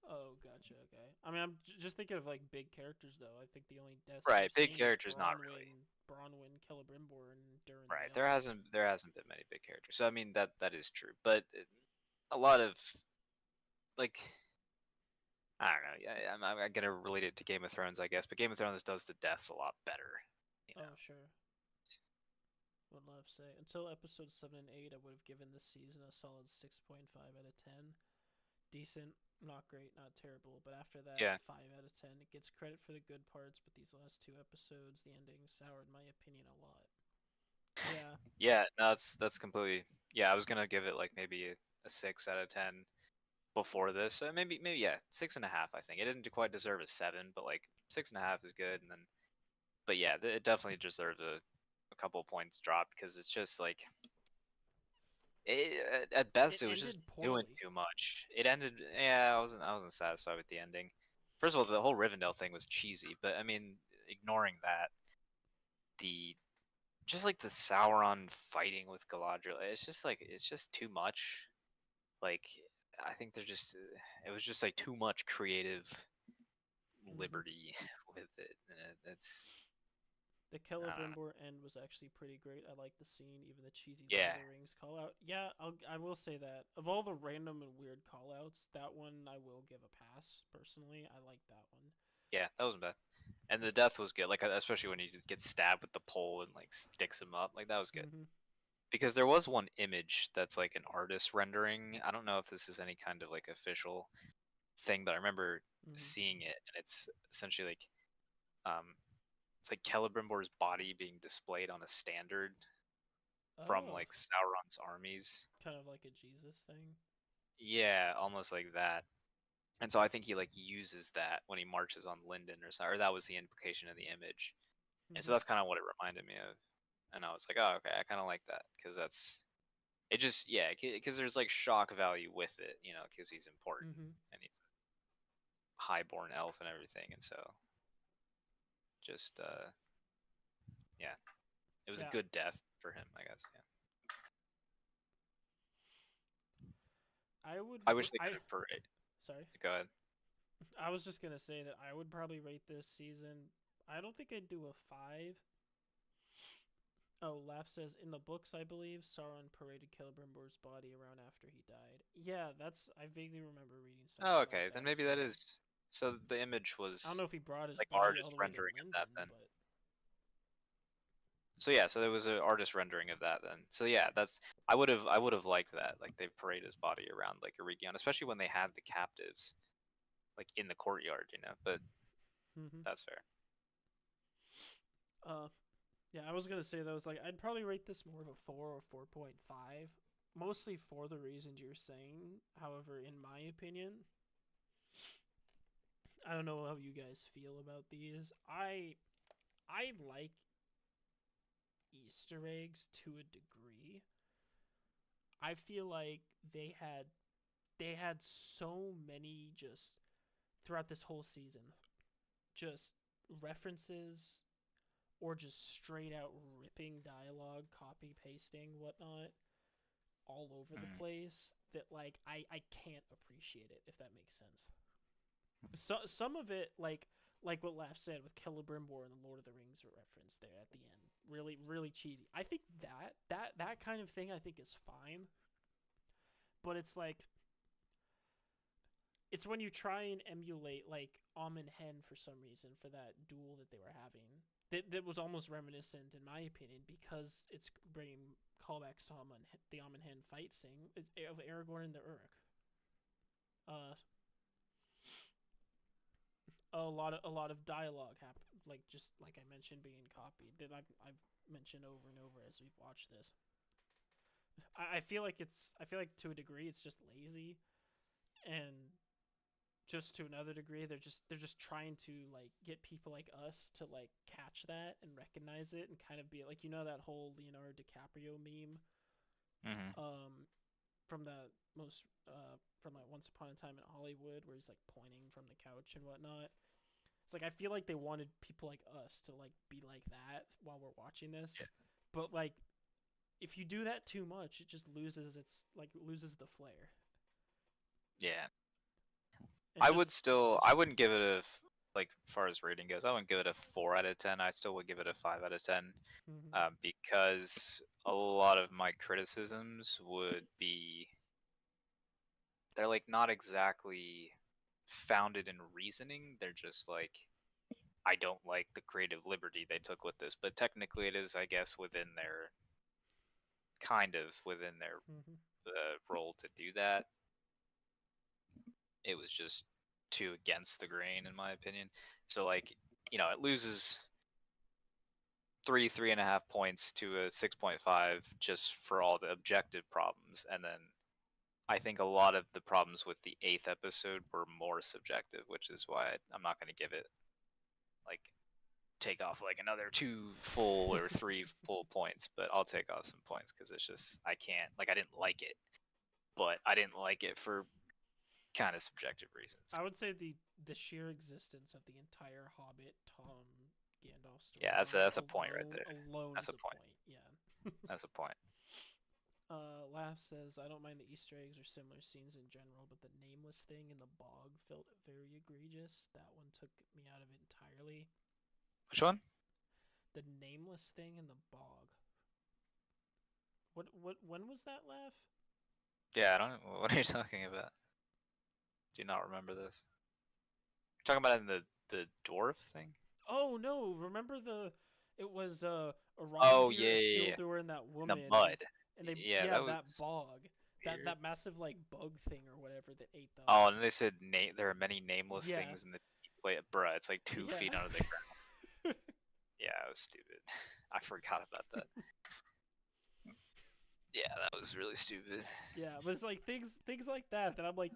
Oh, gotcha. Okay. I mean, I'm just thinking of like big characters though. I think the only deaths we've Right, big seen is characters, not really. Bronwyn, Celebrimbor, and during the Right, elders. there hasn't been many big characters. So I mean that is true, but a lot of like I don't know. Yeah, I'm gonna relate it to Game of Thrones, I guess, but Game of Thrones does the deaths a lot better. You know. Oh, sure. Would love to say until episode 7 and 8, I would have given this season a solid 6.5 out of 10. Decent, not great, not terrible. But after that, Yeah. 5 out of 10. It gets credit for the good parts, but these last two episodes, the ending soured my opinion a lot. Yeah. Yeah. No, that's completely. Yeah, I was gonna give it like maybe a 6 out of 10 before this. Maybe yeah, 6.5. I think it didn't quite deserve a 7, but like 6.5 is good. And then, but yeah, it definitely deserves a couple points drop because it's just like at best It it was just ended doing poorly. too much. It ended. Yeah, I wasn't satisfied with the ending. First of all, the whole Rivendell thing was cheesy, but I mean, ignoring that, the just like the Sauron fighting with Galadriel, it's just like it's just too much. Like I think they're just it was just like too much creative Mm-hmm. liberty with it. It's The I don't know. Celebrimbor end was actually pretty great. I like the scene, even the cheesy Lord of Yeah, the Rings call out. Yeah, I will say that of all the random and weird call outs, that one I will give a pass. Personally, I like that one. yeah, that wasn't bad. And the death was good, like especially when he gets stabbed with the pole and like sticks him up, like that was good. Mm-hmm. Because there was one image that's like an artist rendering. I don't know if this is any kind of like official thing, but I remember Mm-hmm. seeing it, and it's essentially like um, it's like Celebrimbor's body being displayed on a standard from Oh, like Sauron's armies. kind of like a Jesus thing. Yeah, almost like that. And so I think he like uses that when he marches on Linden or something, or that was the implication of the image. And so Mm-hmm. that's kind of what it reminded me of. And I was like, oh, okay, I kind of like that because that's it. Just yeah, because there's like shock value with it, you know, because he's important Mm-hmm. and he's a highborn elf and everything, and so just yeah, it was a Yeah, good death for him, I guess. Yeah, I would. I wish they could I have parade. sorry. Go ahead. I was just gonna say that I would probably rate this season. I don't think I'd do a 5. Oh, Laugh says in the books, I believe Sauron paraded Celebrimbor's body around after he died. Yeah, that's I vaguely remember reading Oh, something like okay, then that as maybe that well. is. So the image I don't was know if he brought his like body all artist the way to rendering of that Linden, then. but So yeah, so there was an artist rendering of that then. So yeah, that's I would have liked that. Like they parade his body around like a region, especially when they had the captives like in the courtyard, you know. But mm-hmm. that's fair. uh, yeah, I was gonna say that was like I'd probably rate this more of a 4 or 4.5, mostly for the reasons you're saying. However, in my opinion, I don't know how you guys feel about these. I like Easter eggs to a degree. I feel like they had so many just throughout this whole season, just references or just straight out ripping dialogue, copy pasting, whatnot, all over the Mm, place that like I can't appreciate it if that makes sense. So some of it like what Laugh said with Celebrimbor and the Lord of the Rings reference there at the end, really cheesy. I think that kind of thing I think is fine, but it's like it's when you try and emulate like Am and Hen for some reason for that duel that they were having. That was almost reminiscent, in my opinion, because it's bringing callbacks to the Am and Hen fight scene of Aragorn and the Uruk. Uh, a lot of dialogue happen, like just like I mentioned, being copied that I've mentioned over and over as we've watched this. I feel like to a degree it's just lazy, and just to another degree they're just trying to like get people like us to like catch that and recognize it and kind of be like, that whole Leonardo DiCaprio meme Hmm. um from the most from like Once Upon a Time in Hollywood, where he's like pointing from the couch and whatnot. It's like I feel like they wanted people like us to like be like that while we're watching Yeah. this, but like if you do that too much, it just loses the flair. Yeah. And just I wouldn't give it like, as far as rating goes, I wouldn't give it a 4 out of 10. I still would give it a 5 out of 10, Mhm. because a lot of my criticisms would be, they're like not exactly founded in reasoning. They're just like, I don't like the creative liberty they took with this, but technically it is, I guess, within their Mhm. role to do that. It was just too against the grain, in my opinion. So, like, it loses 3.5 points to a 6.5 just for all the objective problems, and then I think a lot of the problems with the eighth episode were more subjective, which is why I'm not going to give it, like, take off like another 2 full or 3 full points, but I'll take off some points because it's just, I can't, like, I didn't like it, but I didn't like it for kind of subjective reasons. I would say the sheer existence of the entire Hobbit Tom Gandalf Yeah, storyline that's a point right there. alone That's is a a point. point. Yeah. That's a point. Laugh says, I don't mind the Easter eggs or similar scenes in general, but the nameless thing in the bog felt very egregious. That one took me out of it entirely. Which one? The nameless thing in the bog. When was that, Laugh? Yeah, I don't. What are you talking about? Do you not remember this? You're talking about in the dwarf thing? Oh no! Remember it was Oh, Arondir, yeah, yeah, yeah. Isildur, and that In the woman, mud. and they Yeah, that yeah, that was bog, weird. that massive like bug thing or whatever that ate them. Oh, and they said there are many nameless Yeah, things in the play. Bruh, it's like 2 feet yeah, under the ground. Yeah, it was stupid. I forgot about that. Yeah, that was really stupid. yeah. But it's like things like that I'm like,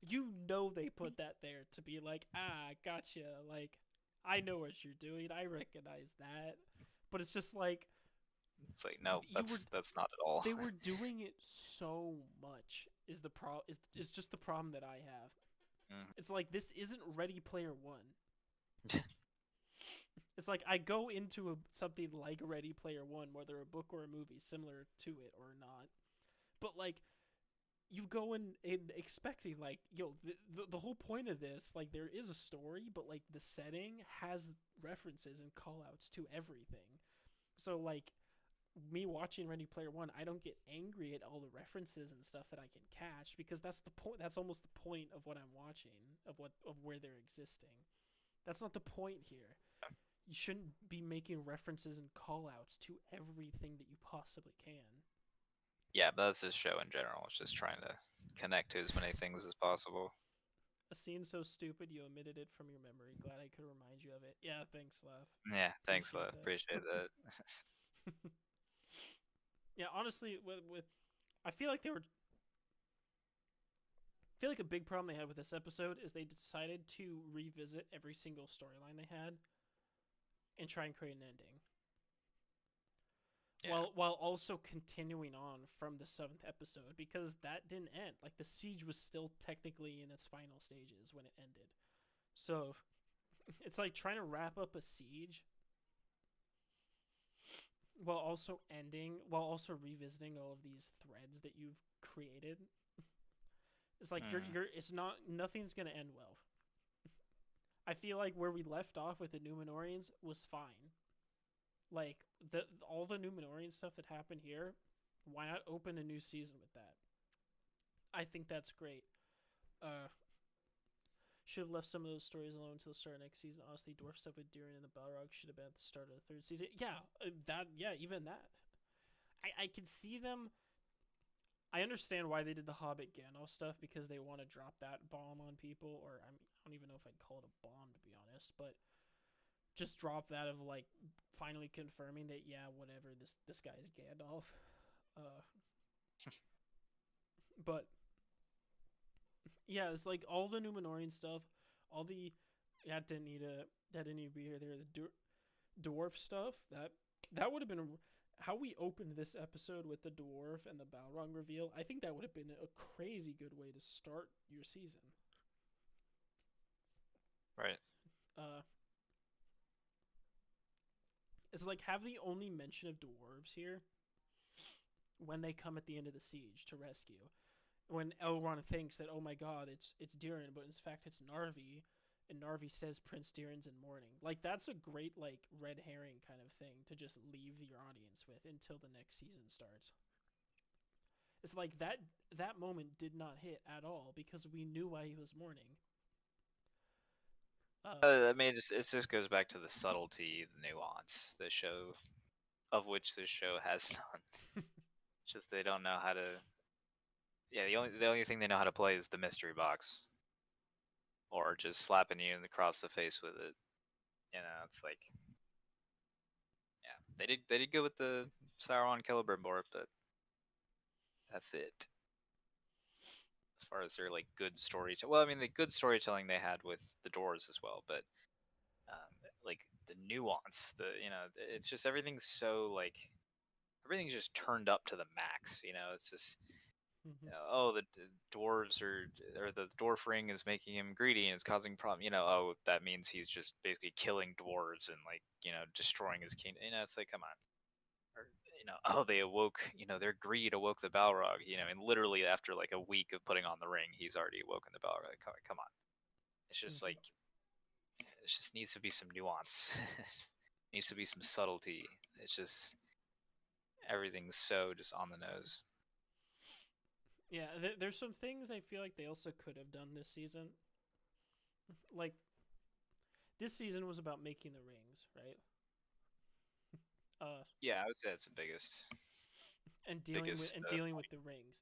they put that there to be like, gotcha. Like, I know what you're doing. I recognize that. But it's just like It's like, no, you were that's not at all. they were doing it so much is the pro is just the problem that I have. Mhm. It's like this isn't Ready Player One. It's like I go into something like Ready Player One, whether a book or a movie similar to it or not. But like you go in expecting like, the whole point of this, like there is a story, but like the setting has references and call outs to everything. So like me watching Ready Player One, I don't get angry at all the references and stuff that I can catch, because that's the point. That's almost the point of what I'm watching, of where they're existing. That's not the point here. You shouldn't be making references and call outs to everything that you possibly can. Yeah, but that's this show in general. It's just trying to connect to as many things as possible. A scene so stupid you omitted it from your memory. Glad I could remind you of it. Yeah, thanks, Lav. Yeah, thanks, Appreciate that. appreciate that. Yeah, honestly, with I feel like they were. I feel like a big problem they had with this episode is they decided to revisit every single storyline they had and try and create an ending, Yeah. while also continuing on from the seventh episode, because that didn't end. Like the siege was still technically in its final stages when it ended. So it's like trying to wrap up a siege while also revisiting all of these threads that you've created. It's like Mm. it's not nothing's gonna end well. I feel like where we left off with the Numenorians was fine. Like all the Numenorian stuff that happened here, why not open a new season with that? I think that's great. Uh, Should have left some of those stories alone until the start of next season. Honestly, dwarf stuff with Durin and the Balrog should have been at the start of the third season. Yeah, even that. I can see them. I understand why they did the Hobbit Gandalf stuff because they want to drop that bomb on people, or I don't even know if I'd call it a bomb to be honest, but just drop that of like finally confirming that yeah, whatever, this guy is Gandalf. Uh, but yeah, it's like all the Numenorian stuff, all the that didn't need to be here. There, the dwarf stuff that would have been how we opened this episode with the dwarf and the Balrog reveal. I think that would have been a crazy good way to start your season. Right. Uh, it's like have the only mention of dwarves here when they come at the end of the siege to rescue. When Elrond thinks that oh my god it's Durin, but in fact it's Narvi, and Narvi says Prince Durin's in mourning. Like that's a great like red herring kind of thing to just leave your audience with until the next season starts. It's like that moment did not hit at all because we knew why he was mourning. I mean, it just goes back to the subtlety, the nuance, the show of which this show has none. It's just they don't know how to. Yeah, the only thing they know how to play is the mystery box, or just slapping you across the face with it. You know, it's like, yeah, they did go with the Sauron Celebrimbor, but that's it. As far as their like good storytelling, well, I mean, the good storytelling they had with the doors as well, but like the nuance, it's just everything's so like everything's just turned up to the max. It's just oh the dwarves or the dwarf ring is making him greedy and it's causing problem. Oh, that means he's just basically killing dwarves and like destroying his kingdom. It's like, come on. Or oh, they awoke. Their greed awoke the Balrog. And literally after like a week of putting on the ring, he's already awoken the Balrog. Come on. It's just like it just needs to be some nuance. Needs to be some subtlety. It's just everything's so just on the nose. Yeah, there's some things I feel like they also could have done this season. Like this season was about making the rings, right? Uh, Yeah, I would say that's the biggest and biggest dealing with the rings.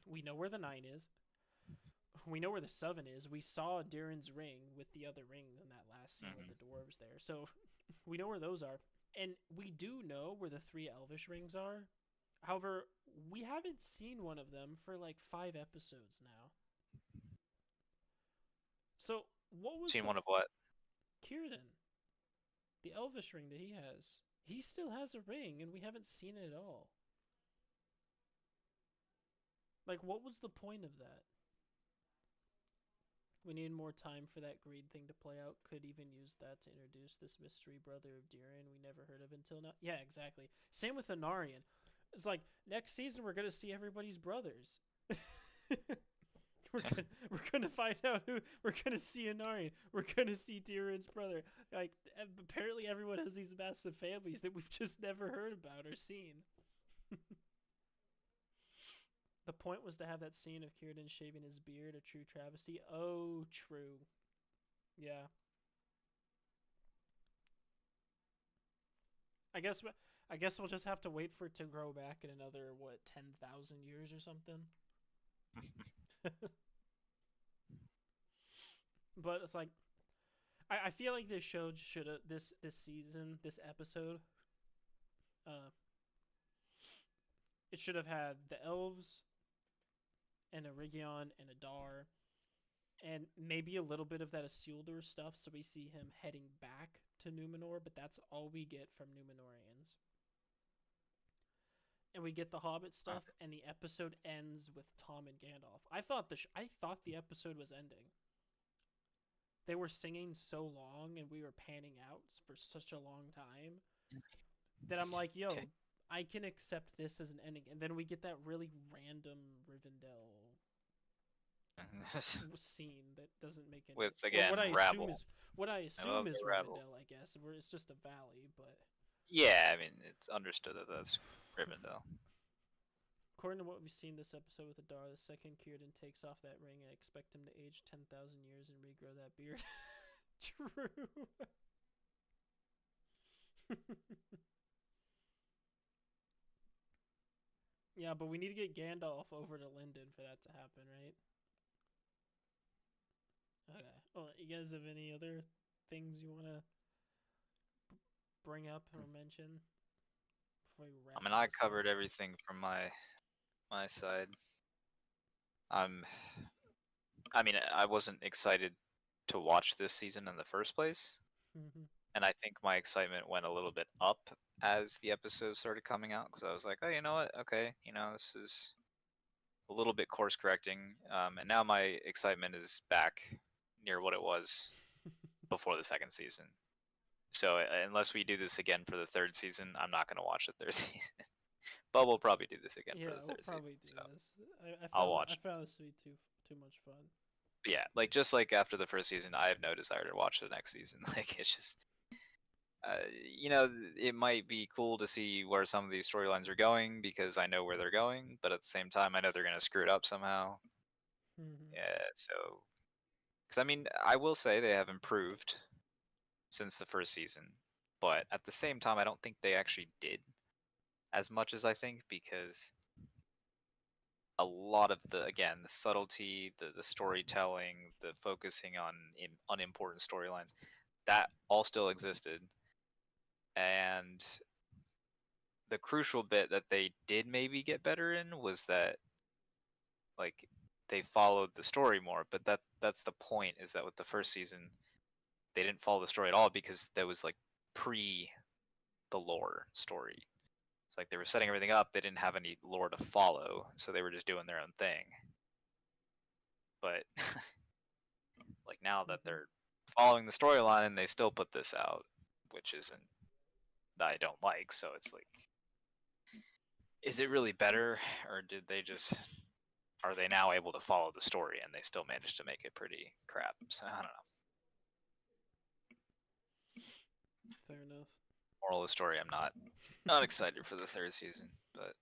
We know where the 9 is. We know where the 7 is. We saw Durin's ring with the other ring in that last scene with the dwarves there. So we know where those are. And we do know where the 3 elvish rings are. However, we haven't seen one of them for like 5 episodes now. So what was Seen the one of what? Círdan? The elvish ring that he has. He still has a ring and we haven't seen it at all. Like what was the point of that? We need more time for that greed thing to play out. Could even use that to introduce this mystery brother of Durin we never heard of until now. Yeah, exactly. Same with Anarion. It's like next season we're gonna see everybody's brothers. we're gonna find out who we're gonna see Anarion. We're gonna see Durin's brother. Like apparently everyone has these massive families that we've just never heard about or seen. The point was to have that scene of Círdan shaving his beard, a true travesty. Oh, true. Yeah. I guess I guess we'll just have to wait for it to grow back in another 10,000 years or something. But it's like I feel like this show should have this season, this episode, uh, it should have had the elves and a Rigion and a Dar and maybe a little bit of that Isildur stuff, so we see him heading back to Numenor, but that's all we get from Numenorians. And we get the Hobbit stuff, and the episode ends with Tom and Gandalf. I thought the episode was ending. They were singing so long, and we were panning out for such a long time that I'm like, Okay. yo, I can accept this as an ending. And then we get that really random Rivendell scene that doesn't make any With again rabble. what I I assume love is the rabble. Rivendell, I guess, where it's just a valley, but Yeah, I mean it's understood that that's Rivendell. according to what we've seen this episode with Adar, the second Kieran takes off that ring, I expect him to age 10,000 years and regrow that beard. True. Yeah, but we need to get Gandalf over to Linden for that to happen, right? Okay. Well, you guys have any other things you want to bring up or mention before we I wrap mean, I things up? covered everything from my side. I'm. I mean, I wasn't excited to watch this season in the first place, Mm-hmm. and I think my excitement went a little bit up as the episodes started coming out because I was like, oh, you know what? Okay, this is a little bit course correcting, and now my excitement is back near what it was before the second season. So unless we do this again for the third season, I'm not going to watch the third season. But we'll probably do this again for the Yeah, we'll third season, probably do so this. I'll I watch. found this to be too much fun. But yeah, like just like after the first season, I have no desire to watch the next season. Like it's just, it might be cool to see where some of these storylines are going because I know where they're going, but at the same time, I know they're going to screw it up somehow. Mm-hmm. Yeah, so because I mean, I will say they have improved since the first season, but at the same time, I don't think they actually did as much as I think because a lot of the subtlety, the storytelling, the focusing on unimportant storylines, that all still existed. And the crucial bit that they did maybe get better in was that like they followed the story more. But that's the point, is that with the first season they didn't follow the story at all because that was like pre the lore story. It's like they were setting everything up, they didn't have any lore to follow, so they were just doing their own thing. But like now that Mm-hmm. they're following the storyline, they still put this out, which isn't, that I don't like. So it's like, is it really better, or did they just, are they now able to follow the story and they still managed to make it pretty crap? So I don't know. Fair enough. Moral of the story: I'm not excited for the third season, but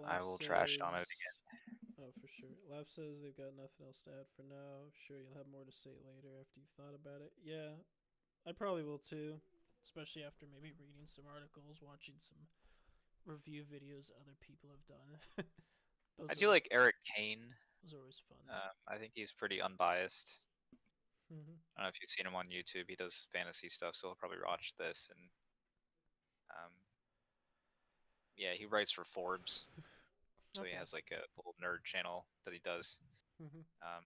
I Laugh will trash on it says, oh, for sure. Laugh says they've got nothing else to add for now. Sure, you'll have more to say later after you've thought about it. Yeah, I probably will too. Especially after maybe reading some articles, watching some review videos other people have done. I those do are like Eric Kane. those are always fun. I think he's pretty unbiased. Mm-hmm. I don't know if you've seen him on YouTube. He does fantasy stuff, so he'll probably watch this. And um, yeah, he writes for Forbes, so he Okay. has like a little nerd channel that he does. Mm-hmm. Um,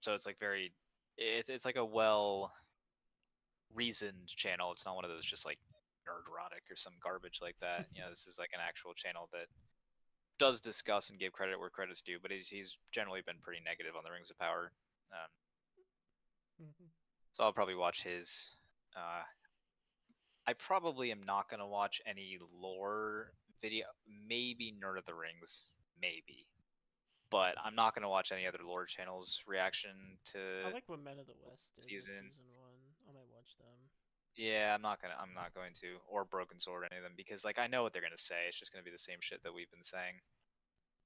so it's like very, it's like a well reasoned channel. It's not one of those just like nerd erotic or some garbage like that. This is like an actual channel that does discuss and give credit where credit's due. But he's generally been pretty negative on the Rings of Power. Um, Mm-hmm. so I'll probably watch his. I probably am not gonna watch any lore video. Maybe Nerd of the Rings, maybe. But I'm not gonna watch any other lore channels reaction I to like what Men of the West did with season. season one. I might watch them. Yeah, I'm not going to, or Broken Sword, or any of them, because like I know what they're gonna say. It's just gonna be the same shit that we've been saying.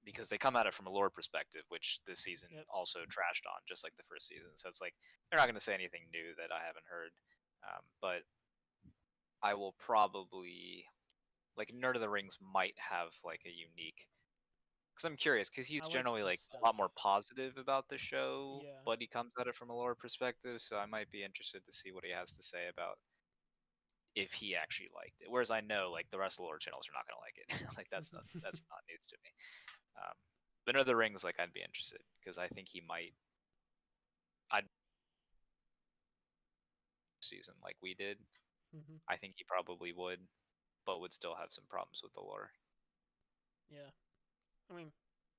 Because they come at it from a lore perspective, which this season Yep. also trashed on, just like the first season. So it's like they're not gonna say anything new that I haven't heard. But I will probably, like, Nerd of the Rings might have like a unique, because I'm curious, because he's I like generally his like a stuff. lot more positive about the show, Yeah. but he comes at it from a lore perspective. So I might be interested to see what he has to say about if he actually liked it. Whereas I know like the rest of the lore channels are not gonna like it. Like that's not news to me. Um, but Nerd of the Rings, like I'd be interested because I think he might. I'd season like we did. Mm-hmm. I think he probably would, but would still have some problems with the lore. Yeah. I mean,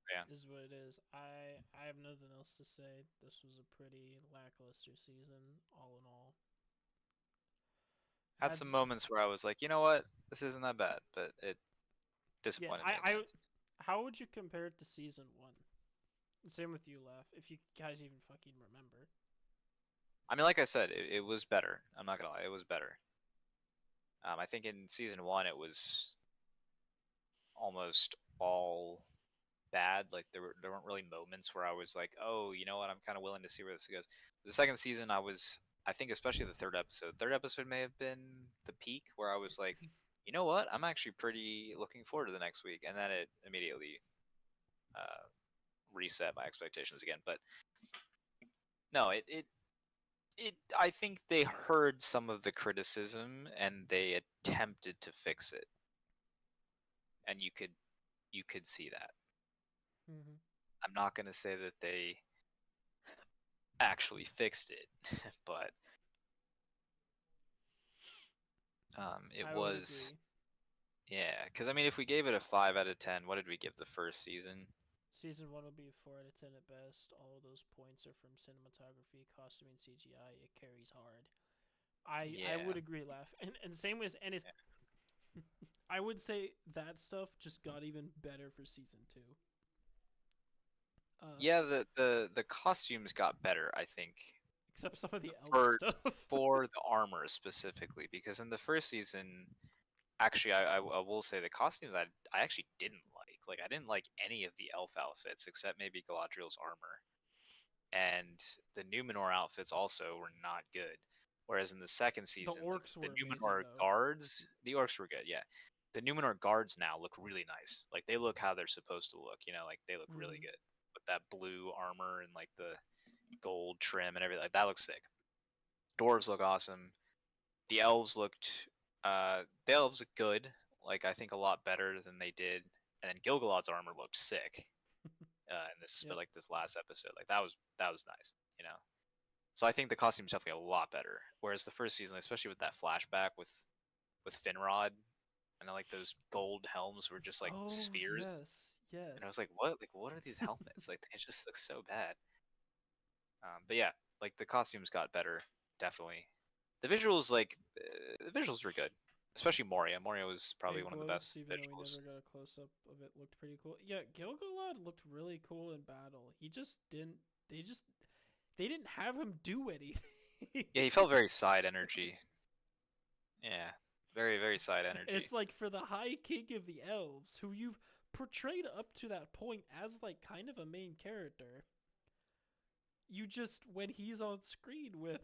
Yeah, this is what it is. I have nothing else to say. This was a pretty lackluster season, all in all. had Had some moments where I was like, you know what, this isn't that bad, but it yeah. disappointed me at I times. how would you compare it to season one? Same with you, Laugh. If you guys even fucking remember. I mean, like I said, it was better. I'm not gonna lie, it was better. I think in season one it was almost all bad. Like there weren't really moments where I was like, oh, you know what, I'm kind of willing to see where this goes. The second season, I think especially the third episode. Third episode may have been the peak where I was like, you know what, I'm actually pretty looking forward to the next week, and then it immediately uh, reset my expectations again. But no, it I think they heard some of the criticism and they attempted to fix it, and you could see that. Hmm. I'm not gonna say that they actually fixed it, but it I would was, agree. yeah. Because I mean, if we gave it a 5 out of 10, what did we give the first season? Season one will be a 4 out of 10 at best. All of those points are from cinematography, costuming, CGI. It carries hard. I Yeah, would agree, laugh, and same with and it's. I would say that stuff just got even better for season two. Uh, yeah. The costumes got better, I think, except some of the elf for stuff. for the armor specifically, because in the first season, actually, I will say the costumes I actually didn't like. Like I didn't like any of the elf outfits except maybe Galadriel's armor, and the Numenor outfits also were not good. Whereas in the second The season, like orcs the were amazing Numenor though. guards, the orcs were good. Yeah, the Numenor guards now look really nice. Like they look how they're supposed to look. You know, like they look really Mm-hmm. good with that blue armor and like the gold trim and everything. Like, that looks sick. Dwarves look awesome. The elves the elves look good. Like I think a lot better than they did. And then Gilgalad's armor looked sick. In this, but Yep. like this last episode, like that was nice. You know. So I think the costume's definitely a lot better. Whereas the first season, especially with that flashback with Finrod, and like those gold helms were just like Oh spheres, yes, yes. and I was like, what? Like, what are these helmets? Like, they just look so bad. But yeah, like the costumes got better, definitely. The visuals, the visuals were good, especially Moria. Moria was probably In one of the close, best even though we visuals. never got a close up of it, looked pretty cool. Yeah, Gilgalad looked really cool in battle. He just didn't. They just they didn't have him do anything. Yeah, he felt very side energy. Yeah, very side energy. It's like for the High King of the Elves, who you've portrayed up to that point as like kind of a main character, you just when he's on screen with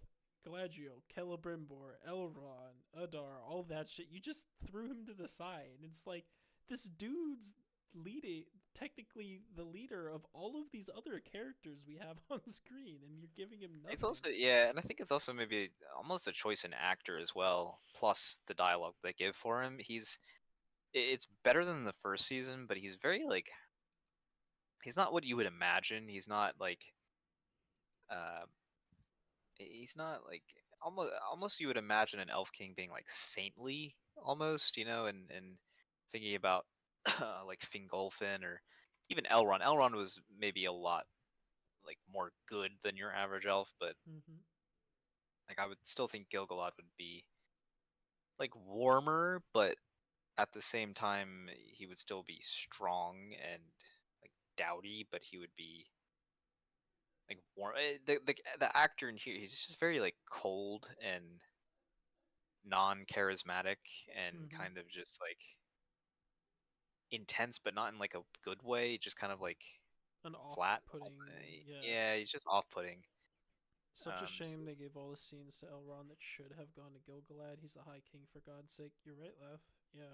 Galadriel, Celebrimbor, Elrond, Adar, all that shit, you just threw him to the side. It's like this dude's leading, technically the leader of all of these other characters we have on screen, and you're giving him It's nothing. also, yeah, and I think it's also maybe almost a choice in actor as well, plus the dialogue they give for him. It's better than the first season, but he's very like he's not what you would imagine. Uh he's not like almost you would imagine an elf king being like saintly almost, you know, and thinking about like Fingolfin or even Elrond. Elrond was maybe a lot like more good than your average elf, but Mm-hmm. like I would still think Gilgalad would be like warmer, but at the same time he would still be strong and like dowdy, but he would be like warm. The actor in here, he's just very like cold and non-charismatic and Mm-hmm. kind of just like intense, but not in like a good way. Just kind of like An flat. off-putting, yeah. Yeah, he's just off-putting. Such a So, shame they gave all the scenes to Elrond that should have gone to Gilgalad. He's the High King, for God's sake. You're right, Lev. Yeah.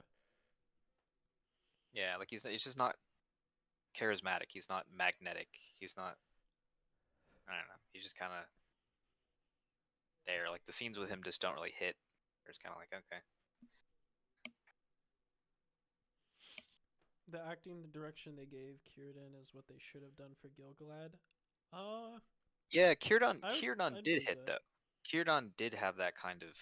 yeah, like he's just not charismatic. He's not magnetic. He's not. I don't know. He's just kind of there. Like the scenes with him just don't really hit. It's kind of like, okay. The acting, the direction they gave Círdan is what they should have done for Gilgalad. Uh, Yeah, Círdan I would Círdan I'd did believe hit that. though. Círdan did have that kind of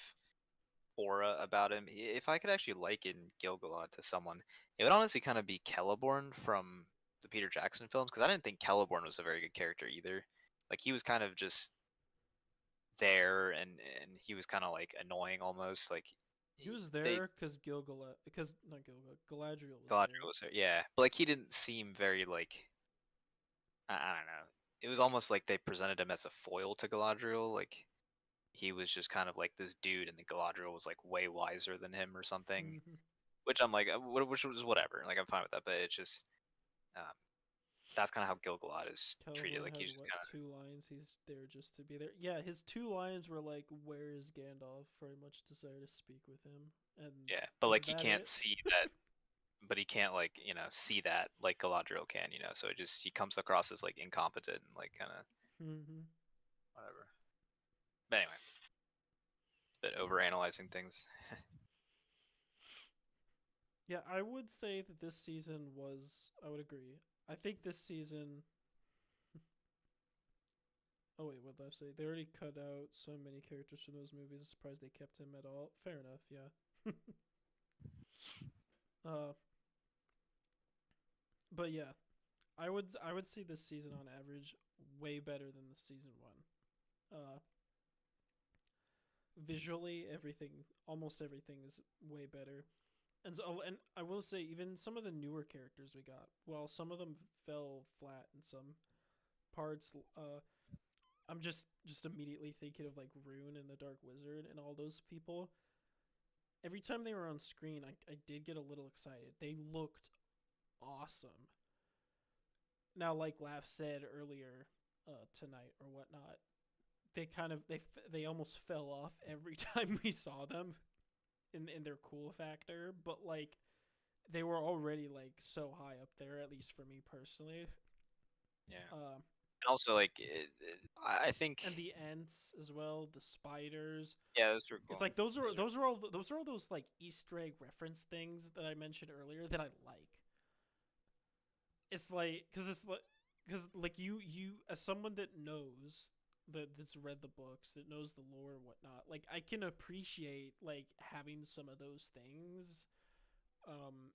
aura about him. If I could actually liken Gilgalad to someone, it would honestly kind of be Celeborn from the Peter Jackson films, because I didn't think Celeborn was a very good character either. Like he was kind of just there, and he was kind of like annoying almost. Like He was they there because Gilgalad, because not Gilgalad, Galadriel was Galadriel there. was there, yeah, but like he didn't seem very like I don't know. It was almost like they presented him as a foil to Galadriel. Like he was just kind of like this dude, and the Galadriel was like way wiser than him or something. Hmm. which I'm like, which was whatever. Like I'm fine with that, but it's just um, that's kind of how Gil-galad is treated. Celeborn Like has he's just what, kind of two lines? He's there just to be there. Yeah, his two lines were like, "Where is Gandalf? Very much desire to speak with him." And yeah, but is like he that can't it? see that. But he can't like see that like Galadriel can. So it just he comes across as like incompetent and like kind of Mm-hmm. whatever. But anyway, a bit over analyzing things. Yeah, I would say that this season was. I would agree. I think this season. Oh wait, what did I say? They already cut out so many characters from those movies. I'm surprised they kept him at all. Fair enough. Yeah. uh, but yeah, I would say this season on average way better than the season one. Uh, Visually, everything, almost everything is way better. And I will say, even some of the newer characters we got, while some of them fell flat in some parts, I'm just immediately thinking of like Rune and the Dark Wizard and all those people. Every time they were on screen, I did get a little excited. They looked awesome. Now, like Laugh said earlier tonight or whatnot, they almost fell off every time we saw them in their cool factor, but like they were already like so high up there, at least for me personally. Yeah, Uh, and also like I and think the ants as well, the spiders. yeah, those are It's cool. like those are Those are those are all those are all those like Easter egg reference things that I mentioned earlier that I like. It's like because you as someone that knows that's read the books, that knows the lore and whatnot, like I can appreciate like having some of those things um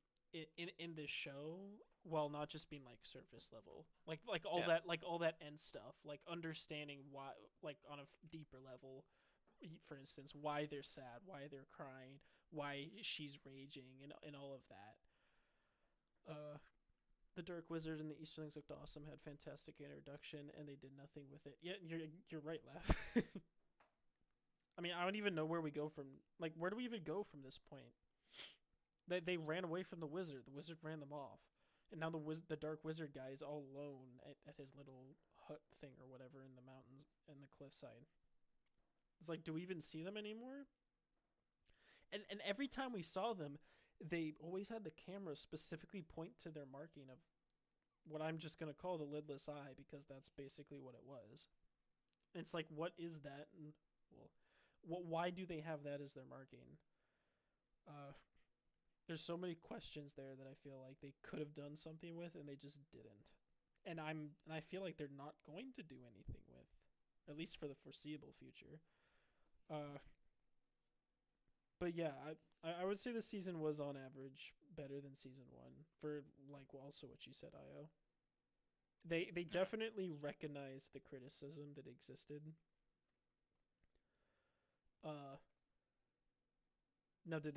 in this show while not just being like surface level, yeah. like all that end stuff, like understanding why, like on a deeper level, for instance, why they're sad, why they're crying, why she's raging, and all of that. uh the Dark Wizard and the Easterlings looked awesome, had fantastic introduction, and they did nothing with it. Yeah, you're right, Laugh. I mean, I don't even know where we go from. Like, where do we even go from this point? They ran away from the wizard. The wizard ran them off, and now the Dark Wizard guy is all alone at his little hut thing or whatever in the mountains and the cliffside. It's like, do we even see them anymore? And every time we saw them, they always had the camera specifically point to their marking of what I'm just gonna call the lidless eye, because that's basically what it was. And it's like, what is that? And well, why do they have that as their marking? Uh, there's so many questions there that I feel like they could have done something with, and they just didn't. And I feel like they're not going to do anything with, at least for the foreseeable future. Uh, but yeah, I would say the season was on average better than season one for like also what you said, Io. They Yeah. definitely recognized the criticism that existed. Uh,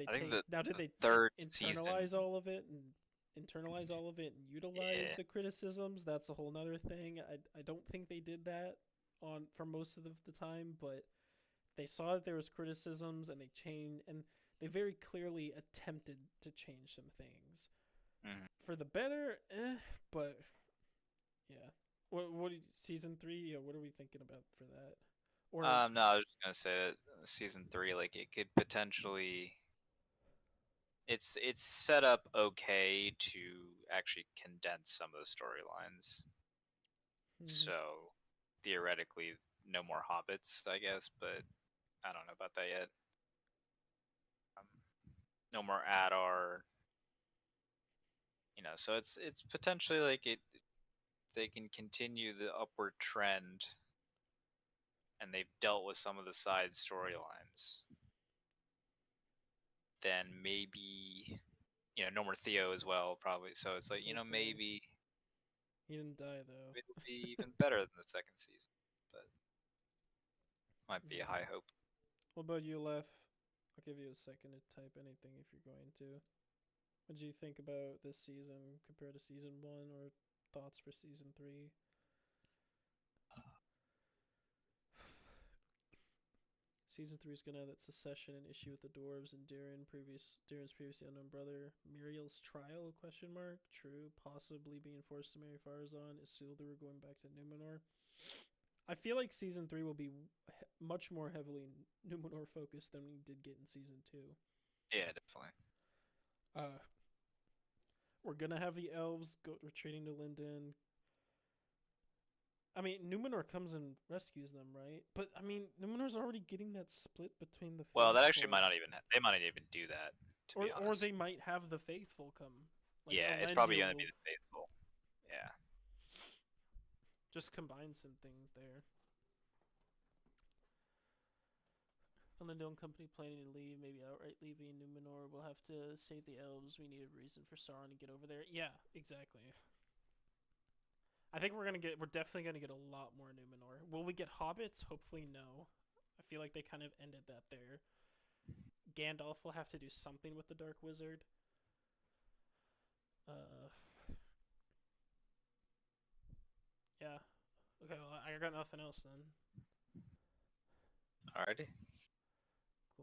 I think the now did the they third season, internalize all of it and utilize yeah. the criticisms? That's a whole nother thing. I don't think they did that on for most of the time, but they saw that there was criticisms and they changed, and they very clearly attempted to change some things Mhm. for the better. But yeah, what season three? Yeah, what are we thinking about for that? Or No, I was just gonna say that season three, like it could potentially, it's set up okay to actually condense some of the storylines. mhm, So theoretically, no more hobbits, I guess, but I don't know about that yet. Um, no more Adar, So it's potentially like it they can continue the upward trend, and they've dealt with some of the side storylines. Then maybe no more Theo as well, probably. So it's like hopefully maybe he didn't die though. it'll be even better than the second season, but might be a Yeah. high hope. What about you, Lef? I'll give you a second to type anything if you're going to. What do you think about this season compared to season one, or thoughts for season three? Season 3 is gonna have that secession and issue with the dwarves and Durin's previously unknown brother. Muriel's trial? Question mark. True. Possibly being forced to marry Farazan. Isildur going back to Numenor. I feel like season 3 will be much more heavily Numenor focused than we did get in season 2. Yeah, definitely. Uh, we're gonna have the elves go retreating to Linden. I mean, Numenor comes and rescues them, right? But I mean, Numenor's already getting that split between the Well, that actually might faithful, not even. They might not even do that, to be or honest. they might have the faithful come. Like Yeah, it's probably Elendil gonna be will the faithful. Yeah. just combine some things there. Elendil and company planning to leave, maybe outright leaving Numenor. We'll have to save the elves. We need a reason for Sauron to get over there. Yeah, exactly. I think we're definitely gonna get a lot more Numenor. Will we get hobbits? Hopefully no. I feel like they kind of ended that there. Gandalf will have to do something with the Dark Wizard. Uh, yeah. Okay, well, I got nothing else then. Alrighty.